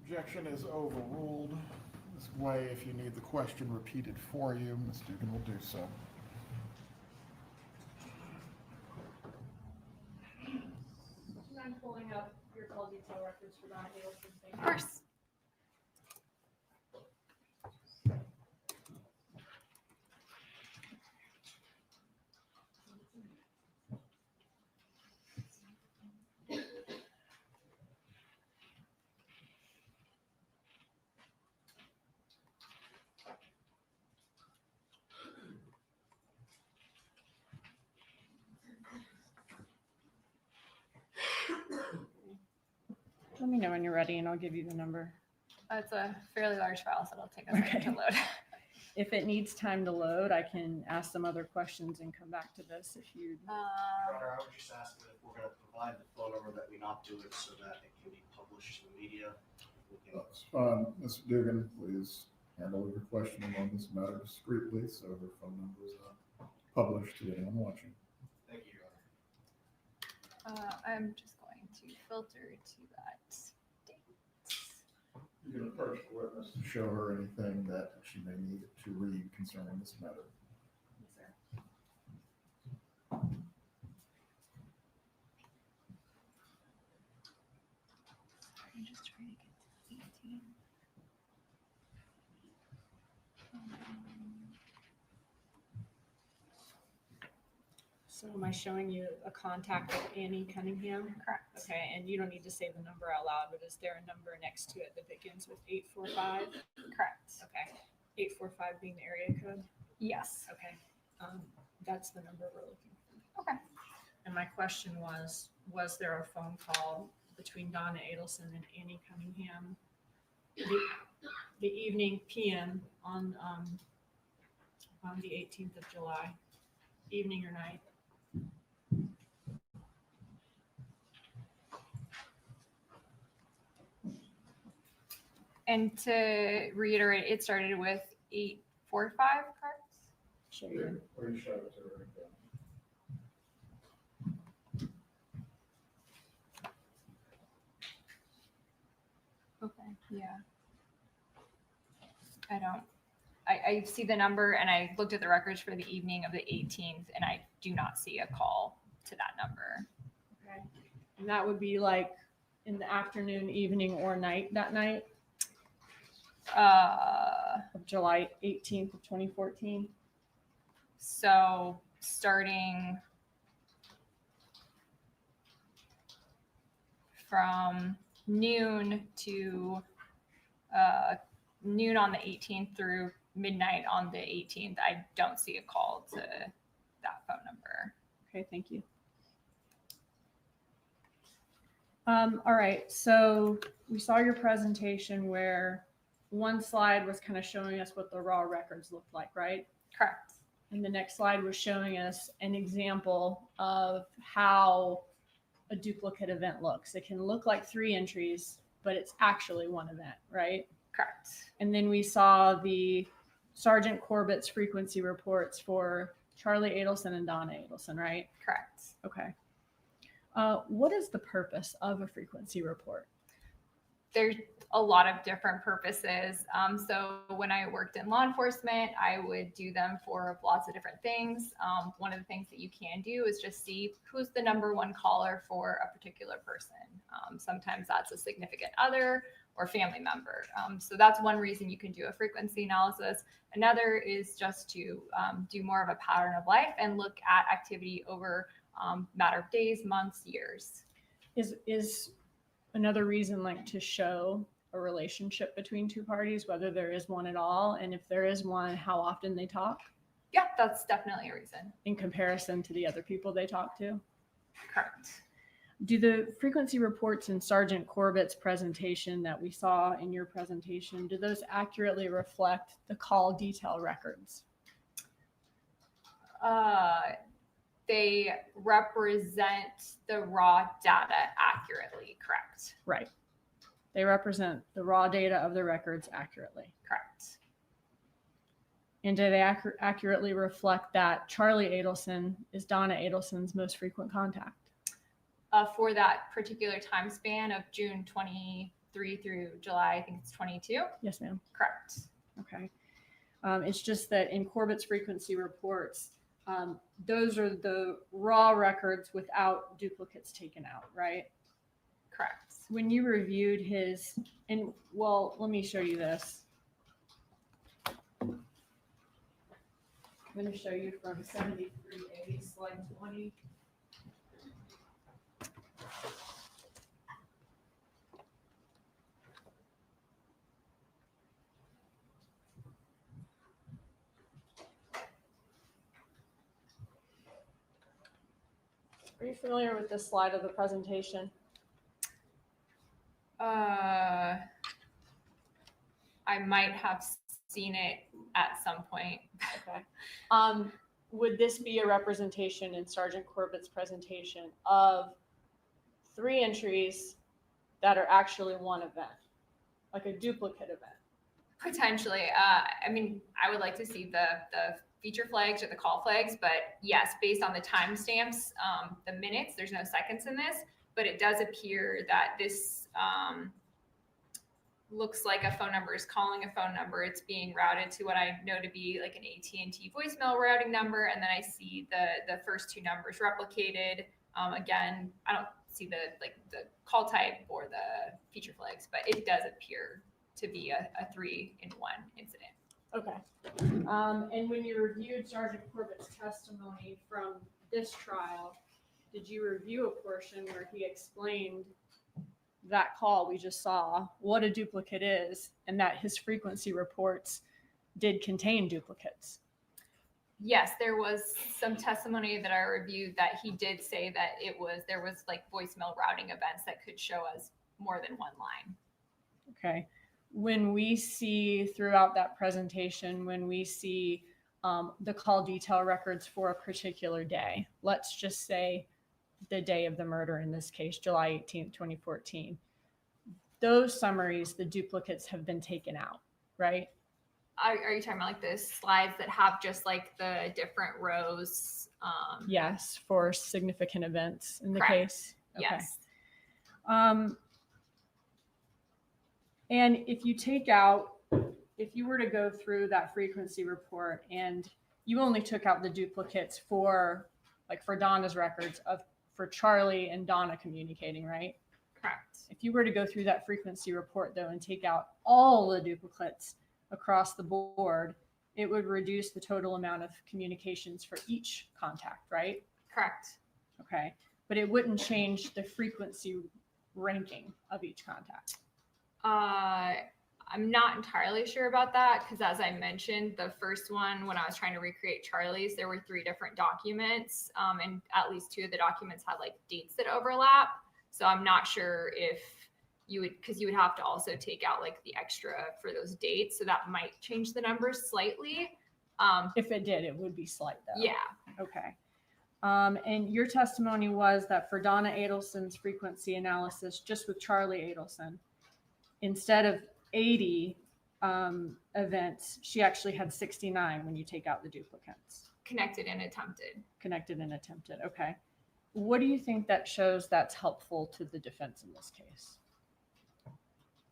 Objection is overruled. This way, if you need the question repeated for you, Ms. Dugan will do so. I'm pulling up your call detail records for Donna Adelson. Of course. Let me know when you're ready and I'll give you the number. It's a fairly large file, so it'll take a second to load. If it needs time to load, I can ask some other questions and come back to this if you. Your Honor, I would just ask that if we're going to provide the phone number, that we not do it so that it can be published to the media. We can- That's fine. Ms. Dugan, please handle your questioning on this matter discreetly so her phone number is not published to anyone watching. Thank you, Your Honor. I'm just going to filter to that date. You can approach the witness to show her anything that she may need to read concerning this matter. Yes, sir. Sorry, I'm just trying to get to 18. So am I showing you a contact with Annie Cunningham? Correct. Okay, and you don't need to say the number out loud, but is there a number next to it that begins with 845? Correct. Okay, 845 being the area code? Yes. Okay, that's the number we're looking for. Okay. And my question was there a phone call between Donna Adelson and Annie Cunningham the evening PM on the 18th of July, evening or night? And to reiterate, it started with 845, correct? Show you. Please show it to her again. Okay, yeah. I see the number and I looked at the records for the evening of the 18th and I do not see a call to that number. Okay. And that would be like in the afternoon, evening, or night that night of July 18th of 2014. So starting from noon to noon on the 18th through midnight on the 18th, I don't see a call to that phone number. Okay, thank you. All right, so we saw your presentation where one slide was kind of showing us what the raw records looked like, right? Correct. And the next slide was showing us an example of how a duplicate event looks. It can look like 3 entries, but it's actually one event, right? Correct. And then we saw the Sergeant Corbett's frequency reports for Charlie Adelson and Donna Adelson, right? Correct. Okay. What is the purpose of a frequency report? There's a lot of different purposes. So when I worked in law enforcement, I would do them for lots of different things. One of the things that you can do is just see who's the number one caller for a particular person. Sometimes that's a significant other or family member. So that's one reason you can do a frequency analysis. Another is just to do more of a pattern of life and look at activity over matter of days, months, years. Is another reason like to show a relationship between 2 parties, whether there is one at all, and if there is one, how often they talk Yeah, that's definitely a reason. in comparison to the other people they talk to? Correct. Do the frequency reports in Sergeant Corbett's presentation that we saw in your presentation, do those accurately reflect the call detail records? They represent the raw data accurately, correct? Right. They represent the raw data of the records accurately. Correct. And do they accurately reflect that Charlie Adelson is Donna Adelson's most frequent contact? For that particular time span of June 23 3 through July, I think it's 22. Yes, ma'am. Correct. Okay. It's just that in Corbett's frequency reports, those are the raw records without duplicates taken out, right? Correct. When you reviewed his, and well, let me show you this. I'm going to show you from 73A, slide 20. Are you familiar with this slide of the presentation? I might have seen it at some point. Okay. Would this be a representation in Sergeant Corbett's presentation of 3 entries that are actually one event, like a duplicate event? Potentially. I mean, I would like to see the feature flags or the call flags, but yes, based on the timestamps, the minutes, there's no seconds in this, but it does appear that this looks like a phone number is calling a phone number. It's being routed to what I know to be like an AT&T voicemail routing number, and then I see the first 2 numbers replicated. Again, I don't see the call type or the feature flags, but it does appear to be a 3-in-1 incident. Okay. And when you reviewed Sergeant Corbett's testimony from this trial, did you review a portion where he explained that call we just saw, what a duplicate is, and that his frequency reports did contain duplicates? Yes, there was some testimony that I reviewed that he did say that there was like voicemail routing events that could show us more than one line. Okay. When we see throughout that presentation, when we see the call detail records for a particular day, let's just say the day of the murder, in this case, July 18th, 2014, those summaries, the duplicates have been taken out, right? Are you talking about like the slides that have just like the different rows? Yes, for significant events in the Correct. case. Okay. Yes. And if you take out, if you were to go through that frequency report and you only took out the duplicates for Donna's records for Charlie and Donna communicating, right? Correct. If you were to go through that frequency report though and take out all the duplicates across the board, it would reduce the total amount of communications for each contact, right? Correct. Okay. But it wouldn't change the frequency ranking of each contact. I'm not entirely sure about that because, as I mentioned, the first one, when I was trying to recreate Charlie's, there were 3 different documents, and at least 2 of the documents had like dates that overlap. So I'm not sure if you would, because you would have to also take out like the extra for those dates. So that might change the numbers slightly. If it did, it would be slight though. Yeah. Okay. And your testimony was that for Donna Adelson's frequency analysis, just with Charlie Adelson, instead of 80 events, she actually had 69 when you take out the duplicates. Connected and attempted. Connected and attempted. Okay. What do you think that shows that's helpful to the defense in this case?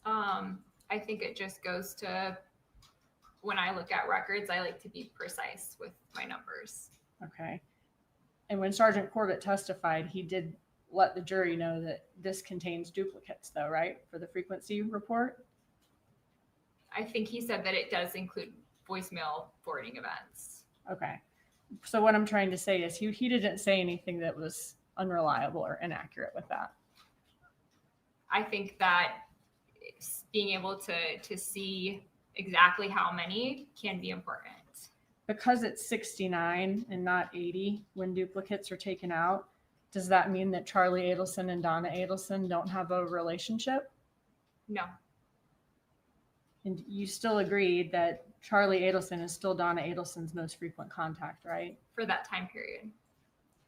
I think it just goes to, when I look at records, I like to be precise with my numbers. Okay. And when Sergeant Corbett testified, he did let the jury know that this contains duplicates though, right? For the frequency report? I think he said that it does include voicemail forwarding events. Okay. So what I'm trying to say is he didn't say anything that was unreliable or inaccurate with that. I think that being able to see exactly how many can be important. Because it's 69 and not 80 when duplicates are taken out, does that mean that Charlie Adelson and Donna Adelson don't have a relationship? No. And you still agreed that Charlie Adelson is still Donna Adelson's most frequent contact, right? For that time period.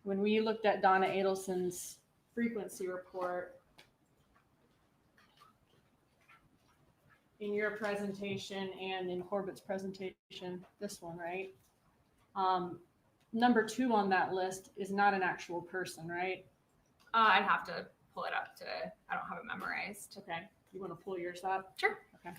When we looked at Donna Adelson's frequency report in your presentation and in Corbett's presentation, this one, right? Number 2 on that list is not an actual person, right? I'd have to pull it up I don't have it memorized. Okay. You want to pull yours up? Sure. Okay.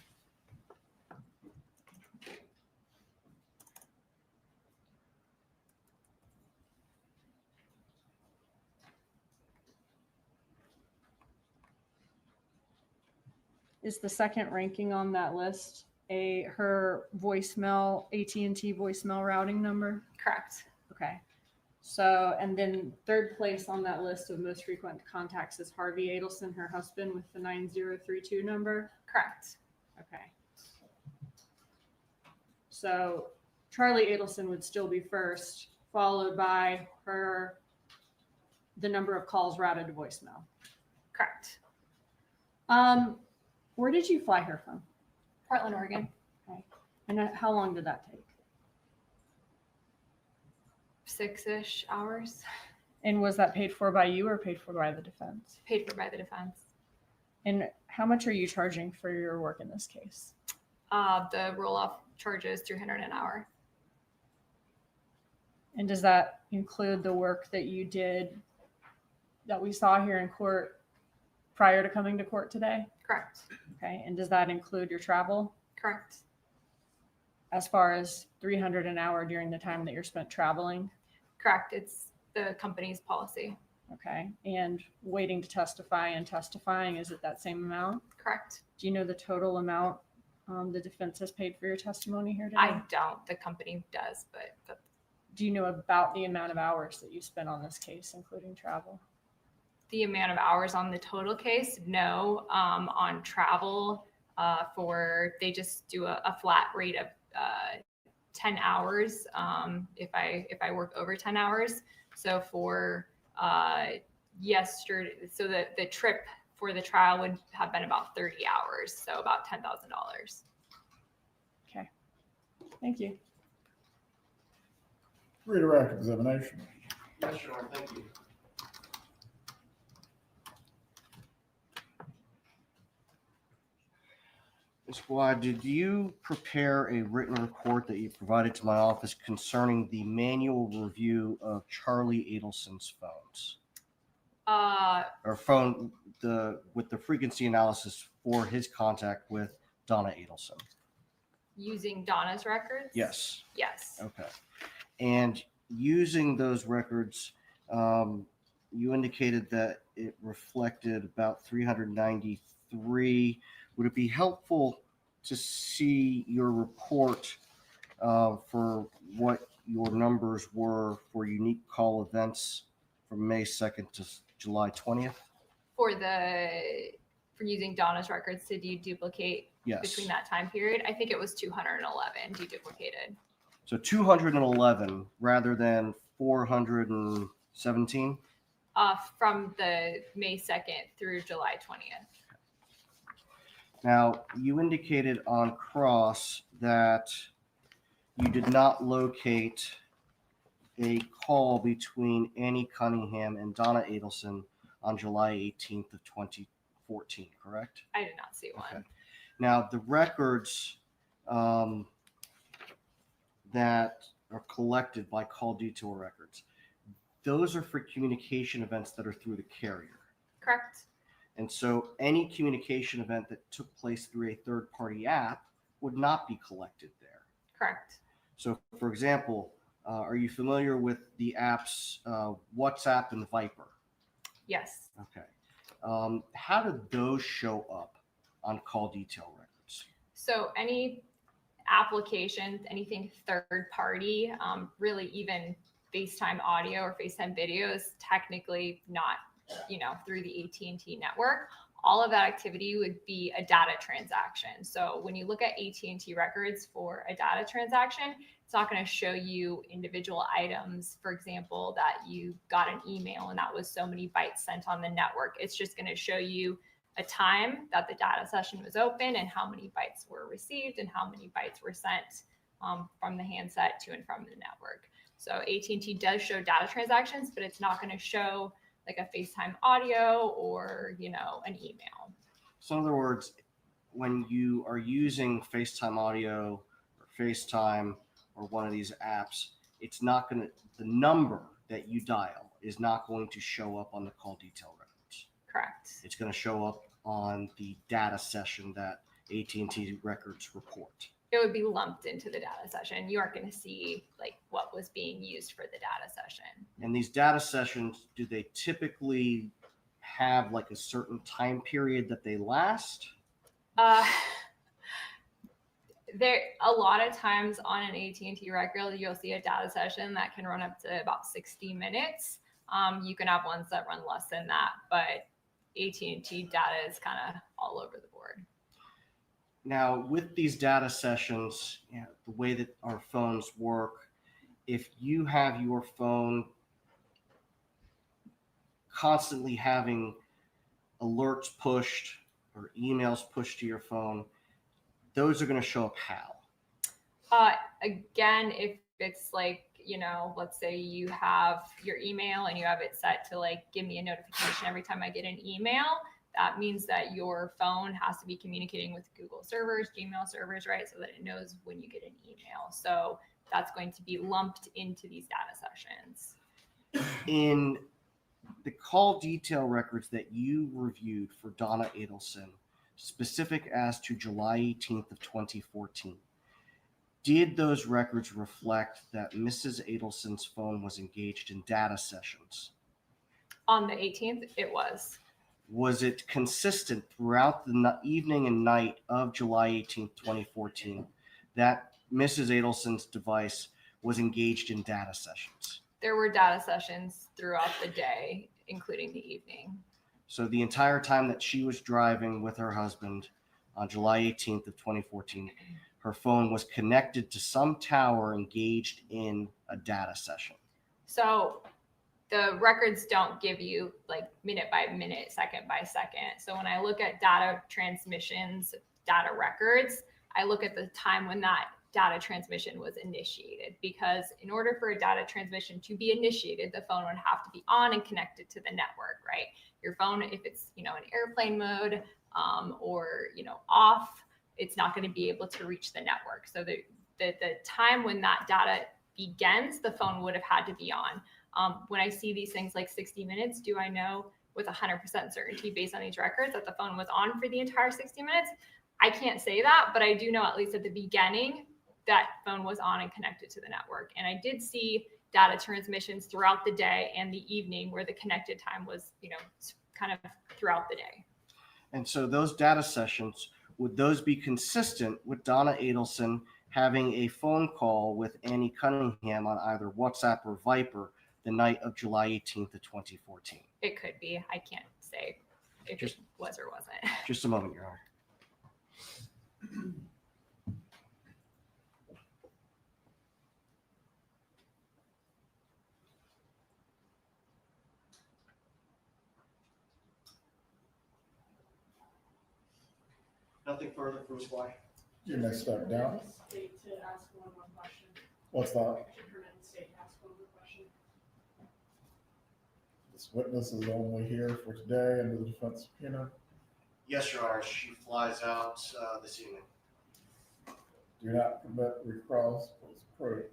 Is the second ranking on that list her voicemail, AT&T voicemail routing number? Correct. Okay. So, and then third place on that list of most frequent contacts is Harvey Adelson, her husband, with the 9032 number. Correct. Okay. So Charlie Adelson would still be first, followed by the number of calls routed to voicemail. Correct. Where did you fly her from? Portland, Oregon. Okay. And how long did that take? 6-ish hours. And was that paid for by you or paid for by the defense? Paid for by the defense. And how much are you charging for your work in this case? The roll-off charge is $300 an hour. And does that include the work that you did that we saw here in court prior to coming to court today? Correct. Okay. And does that include your travel? Correct. As far as $300 an hour during the time that you're spent traveling? Correct. It's the company's policy. Okay. And waiting to testify and testifying, is it that same amount? Correct. Do you know the total amount the defense has paid for your testimony here today? I don't. The company does, but Do you know about the amount of hours that you spent on this case, including travel? the amount of hours on the total case, no. On travel, they just do a flat rate of 10 hours if I work over 10 hours. So for yesterday, so the trip for the trial would have been about 30 hours, so about $10,000. Okay, thank you. Redirect examination. Yes, Your Honor, thank you. Ms. Bly, did you prepare a written report that you provided to my office concerning the manual review of Charlie Adelson's phones? Or phone with the frequency analysis for his contact with Donna Adelson? Using Donna's records? Yes. Yes. Okay. And using those records, you indicated that it reflected about 393. Would it be helpful to see your report for what your numbers were for unique call events from May 2nd to July 20th? For using Donna's records to deduplicate Yes. between that time period, I think it was 211 deduplicated. So 211 rather than 417? From the May 2nd through July 20th. Now, you indicated on cross that you did not locate a call between Annie Cunningham and Donna Adelson on July 18th of 2014, correct? I did not see one. Okay. Now, the records that are collected by Call Detour Records, those are for communication events that are through the carrier. Correct. And so any communication event that took place through a third-party app would not be collected there. Correct. So, for example, are you familiar with the apps WhatsApp and Viper? Yes. Okay. How did those show up on Call Detail Records? So any applications, anything third party, really even FaceTime audio or FaceTime video is technically not, through the AT&T network. All of that activity would be a data transaction. So when you look at AT&T records for a data transaction, it's not going to show you individual items, for example, that you got an email and that was so many bytes sent on the network. It's just going to show you a time that the data session was open and how many bytes were received and how many bytes were sent from the handset to and from the network. So AT&T does show data transactions, but it's not going to show like a FaceTime audio or, an email. So in other words, when you are using FaceTime audio or FaceTime or one of these apps, it's not going to, the number that you dial is not going to show up on the Call Detail Records. Correct. It's going to show up on the data session that AT&T records report. It would be lumped into the data session. You aren't going to see like what was being used for the data session. And these data sessions, do they typically have like a certain time period that they last? There, a lot of times on an AT&T record, you'll see a data session that can run up to about 60 minutes. You can have ones that run less than that, but AT&T data is kind of all over the board. Now, with these data sessions, the way that our phones work, if you have your phone constantly having alerts pushed or emails pushed to your phone, those are going to show up how? Again, if it's like, you know, let's say you have your email and you have it set to like give me a notification every time I get an email, that means that your phone has to be communicating with Google servers, Gmail servers, right? So that it knows when you get an email. So that's going to be lumped into these data sessions. In the call detail records that you reviewed for Donna Adelson, specific as to July 18th of 2014, did those records reflect that Mrs. Adelson's phone was engaged in data sessions? On the 18th, it was. Was it consistent throughout the evening and night of July 18th, 2014, that Mrs. Adelson's device was engaged in data sessions? There were data sessions throughout the day, including the evening. So the entire time that she was driving with her husband on July 18th of 2014, her phone was connected to some tower engaged in a data session. So the records don't give you like minute by minute, second by second. So when I look at data transmissions, data records, I look at the time when that data transmission was initiated, because in order for a data transmission to be initiated, the phone would have to be on and connected to the network, right? Your phone, if it's, you know, in airplane mode or, you know, off, it's not going to be able to reach the network. So the time when that data begins, the phone would have had to be on. When I see these things like 60 minutes, do I know with 100% certainty based on these records that the phone was on for the entire 60 minutes? I can't say that, but I do know at least at the beginning that phone was on and connected to the network. And I did see data transmissions throughout the day and the evening where the connected time was, you know, kind of throughout the day. And so those data sessions, would those be consistent with Donna Adelson having a phone call with Annie Cunningham on either WhatsApp or Viper the night of July 18th of 2014? It could be. I can't say if it was or wasn't. Just a moment, Your Honor. Nothing further from Ms. White. You may step down. State to ask one more question. What's that? Should permit the state to ask one more question. This witness is only here for today under the defense subpoena. Yes, Your Honor. She flies out this evening. Do not permit recross. Please approve.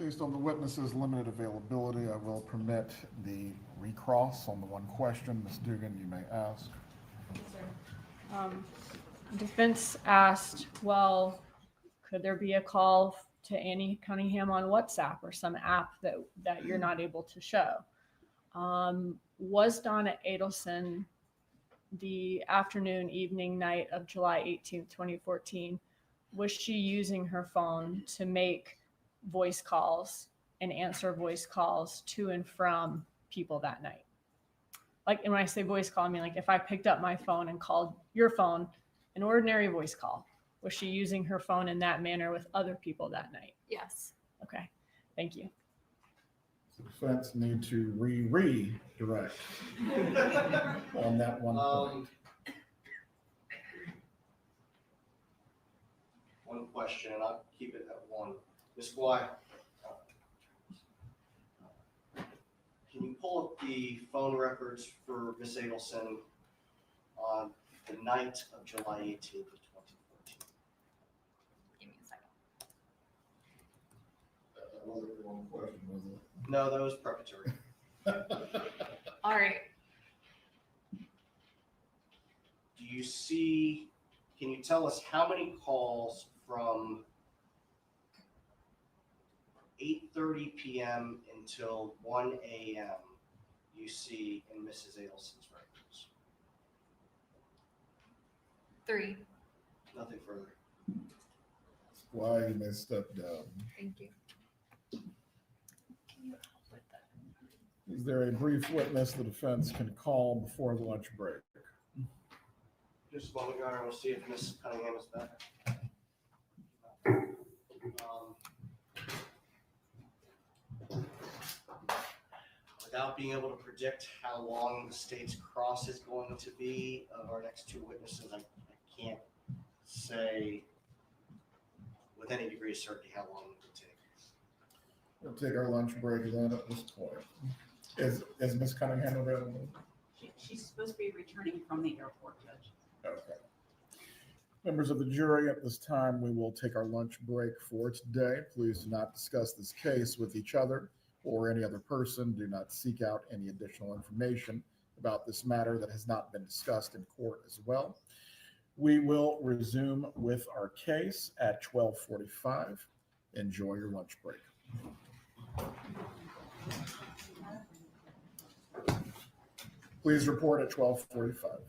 Based on the witness's limited availability, I will permit the recross on the one question. Ms. Dugan, you may ask. Defense asked, well, could there be a call to Annie Cunningham on WhatsApp or some app that you're not able to show? Was Donna Adelson the afternoon, evening, night of July 18th, 2014, was she using her phone to make voice calls and answer voice calls to and from people that night? Like, and when I say voice call, I mean, like, if I picked up my phone and called your phone, an ordinary voice call, was she using her phone in that manner with other people that night? Yes. Okay, thank you. The defense need to redirect on that one point. One question, and I'll keep it at one. Ms. Bly, can you pull up the phone records for Ms. Adelson on the night of July 18th of 2014? Give me a second. That wasn't the wrong question, was it? No, that was preparatory. All right. Do you see, can you tell us how many calls from 8:30 p.m. until 1 a.m. you see in Mrs. Adelson's records? 3. Nothing further. That's why you may step down. Thank you. Is there a brief witness the defense can call before the lunch break? Just a moment, Your Honor. We'll see if Ms. Cunningham is back. Without being able to predict how long the state's cross is going to be of our next two witnesses, I can't say with any degree of certainty how long it will take. We'll take our lunch break then at this point. Is Ms. Cunningham available? She's supposed to be returning from the airport, Judge. Okay. Members of the jury, at this time, we will take our lunch break for today. Please do not discuss this case with each other or any other person. Do not seek out any additional information about this matter that has not been discussed in court as well. We will resume with our case at 12:45. Enjoy your lunch break. Please report at 12:45.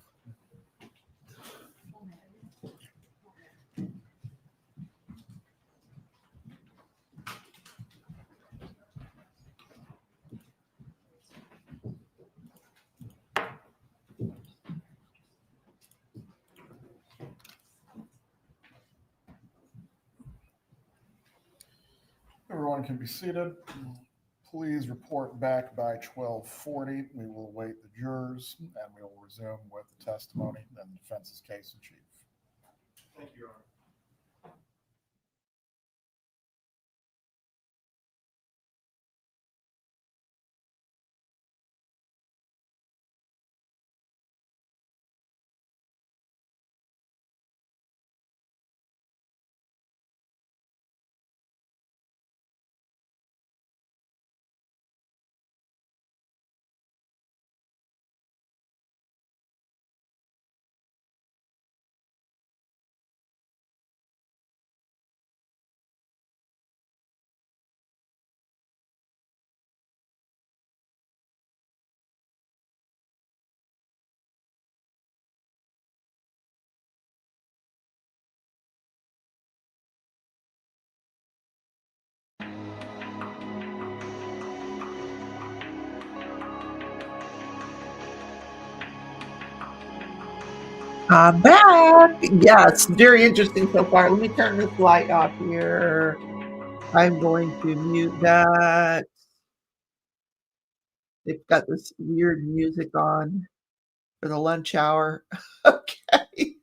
Everyone can be seated. Please report back by 12:40. We will await the jurors and we will resume with the testimony and the defense's case in chief. Thank you, Your Honor. Back. Yes, very interesting so far. Let me turn this light off here. I'm going to mute that. They've got this weird music on for the lunch hour. Okay.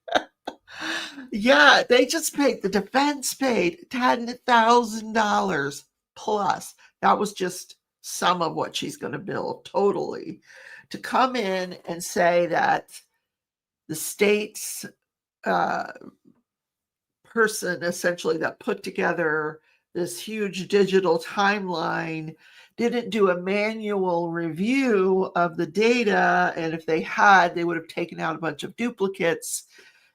Yeah, they just paid, the defense paid $10,000 plus. That was just some of what she's going to bill totally to come in and say that the state's person essentially that put together this huge digital timeline, didn't do a manual review of the data. And if they had, they would have taken out a bunch of duplicates.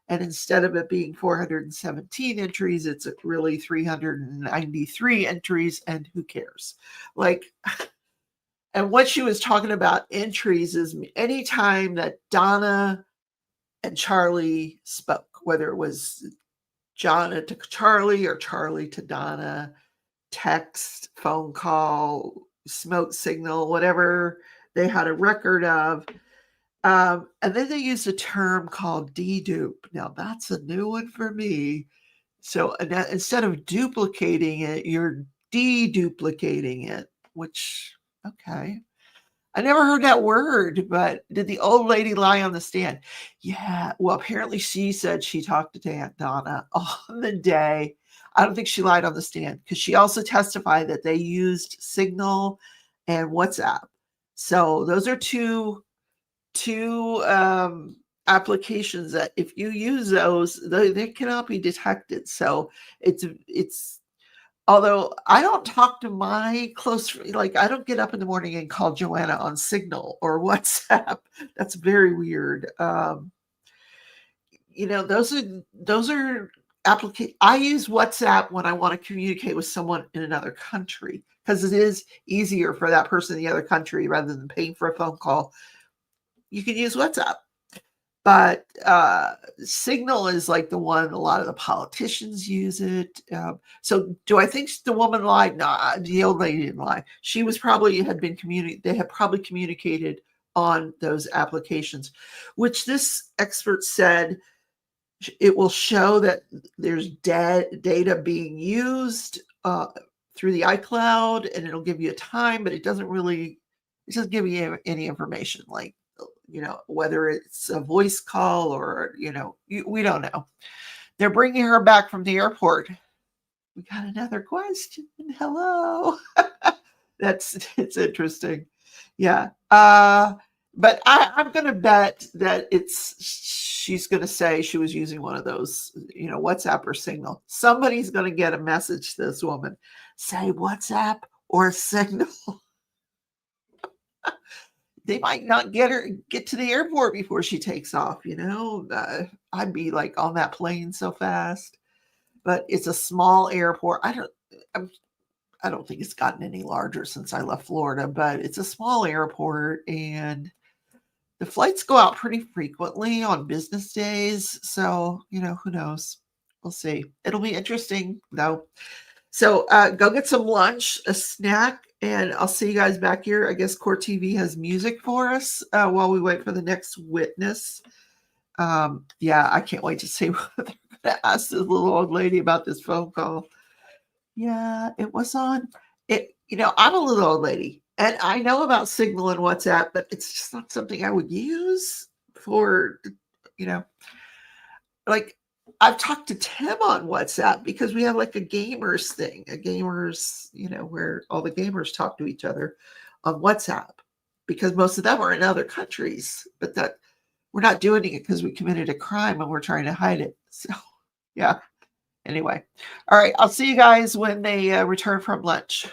And instead of it being 417 entries, it's really 393 entries. And who cares? Like, and what she was talking about entries is anytime that Donna and Charlie spoke, whether it was Donna to Charlie or Charlie to Donna, text, phone call, smoke signal, whatever they had a record of. And then they used a term called dedupe. Now that's a new one for me. So instead of duplicating it, you're deduplicating it, which, okay. I never heard that word, but did the old lady lie on the stand? Yeah. Well, apparently she said she talked to Donna on the day. I don't think she lied on the stand because she also testified that they used Signal and WhatsApp. So those are two applications that if you use those, they cannot be detected. So it's although I don't talk to my close, like I don't get up in the morning and call Joanna on Signal or WhatsApp. That's very weird. Those are applications. I use WhatsApp when I want to communicate with someone in another country because it is easier for that person in the other country rather than paying for a phone call. You can use WhatsApp. But Signal is like the one a lot of the politicians use it. So do I think the woman lied? No, the old lady didn't lie. She was probably they had probably communicated on those applications, which this expert said it will show that there's data being used through the iCloud, and it'll give you a time, but it doesn't give you any information like, whether it's a voice call or, we don't know. They're bringing her back from the airport. We got another question. Hello. It's interesting. Yeah. But I'm going to bet that she's going to say she was using one of those, WhatsApp or Signal. Somebody's going to get a message to this woman. Say WhatsApp or Signal. They might not get to the airport before she takes off, I'd be like on that plane so fast. But it's a small airport. I don't think it's gotten any larger since I left Florida, but it's a small airport and the flights go out pretty frequently on business days. So, who knows? We'll see. It'll be interesting though. So go get some lunch, a snack, and I'll see you guys back here. I guess Court TV has music for us while we wait for the next witness. Yeah, I can't wait to see what they're going to ask this little old lady about this phone call. Yeah, it was on it. I'm a little old lady and I know about Signal and WhatsApp, but it's just not something I would use for, like I've talked to Tim on WhatsApp because we have like a gamers thing, where all the gamers talk to each other on WhatsApp because most of them are in other countries, but that we're not doing it because we committed a crime and we're trying to hide it. So yeah. Anyway. All right. I'll see you guys when they return from lunch.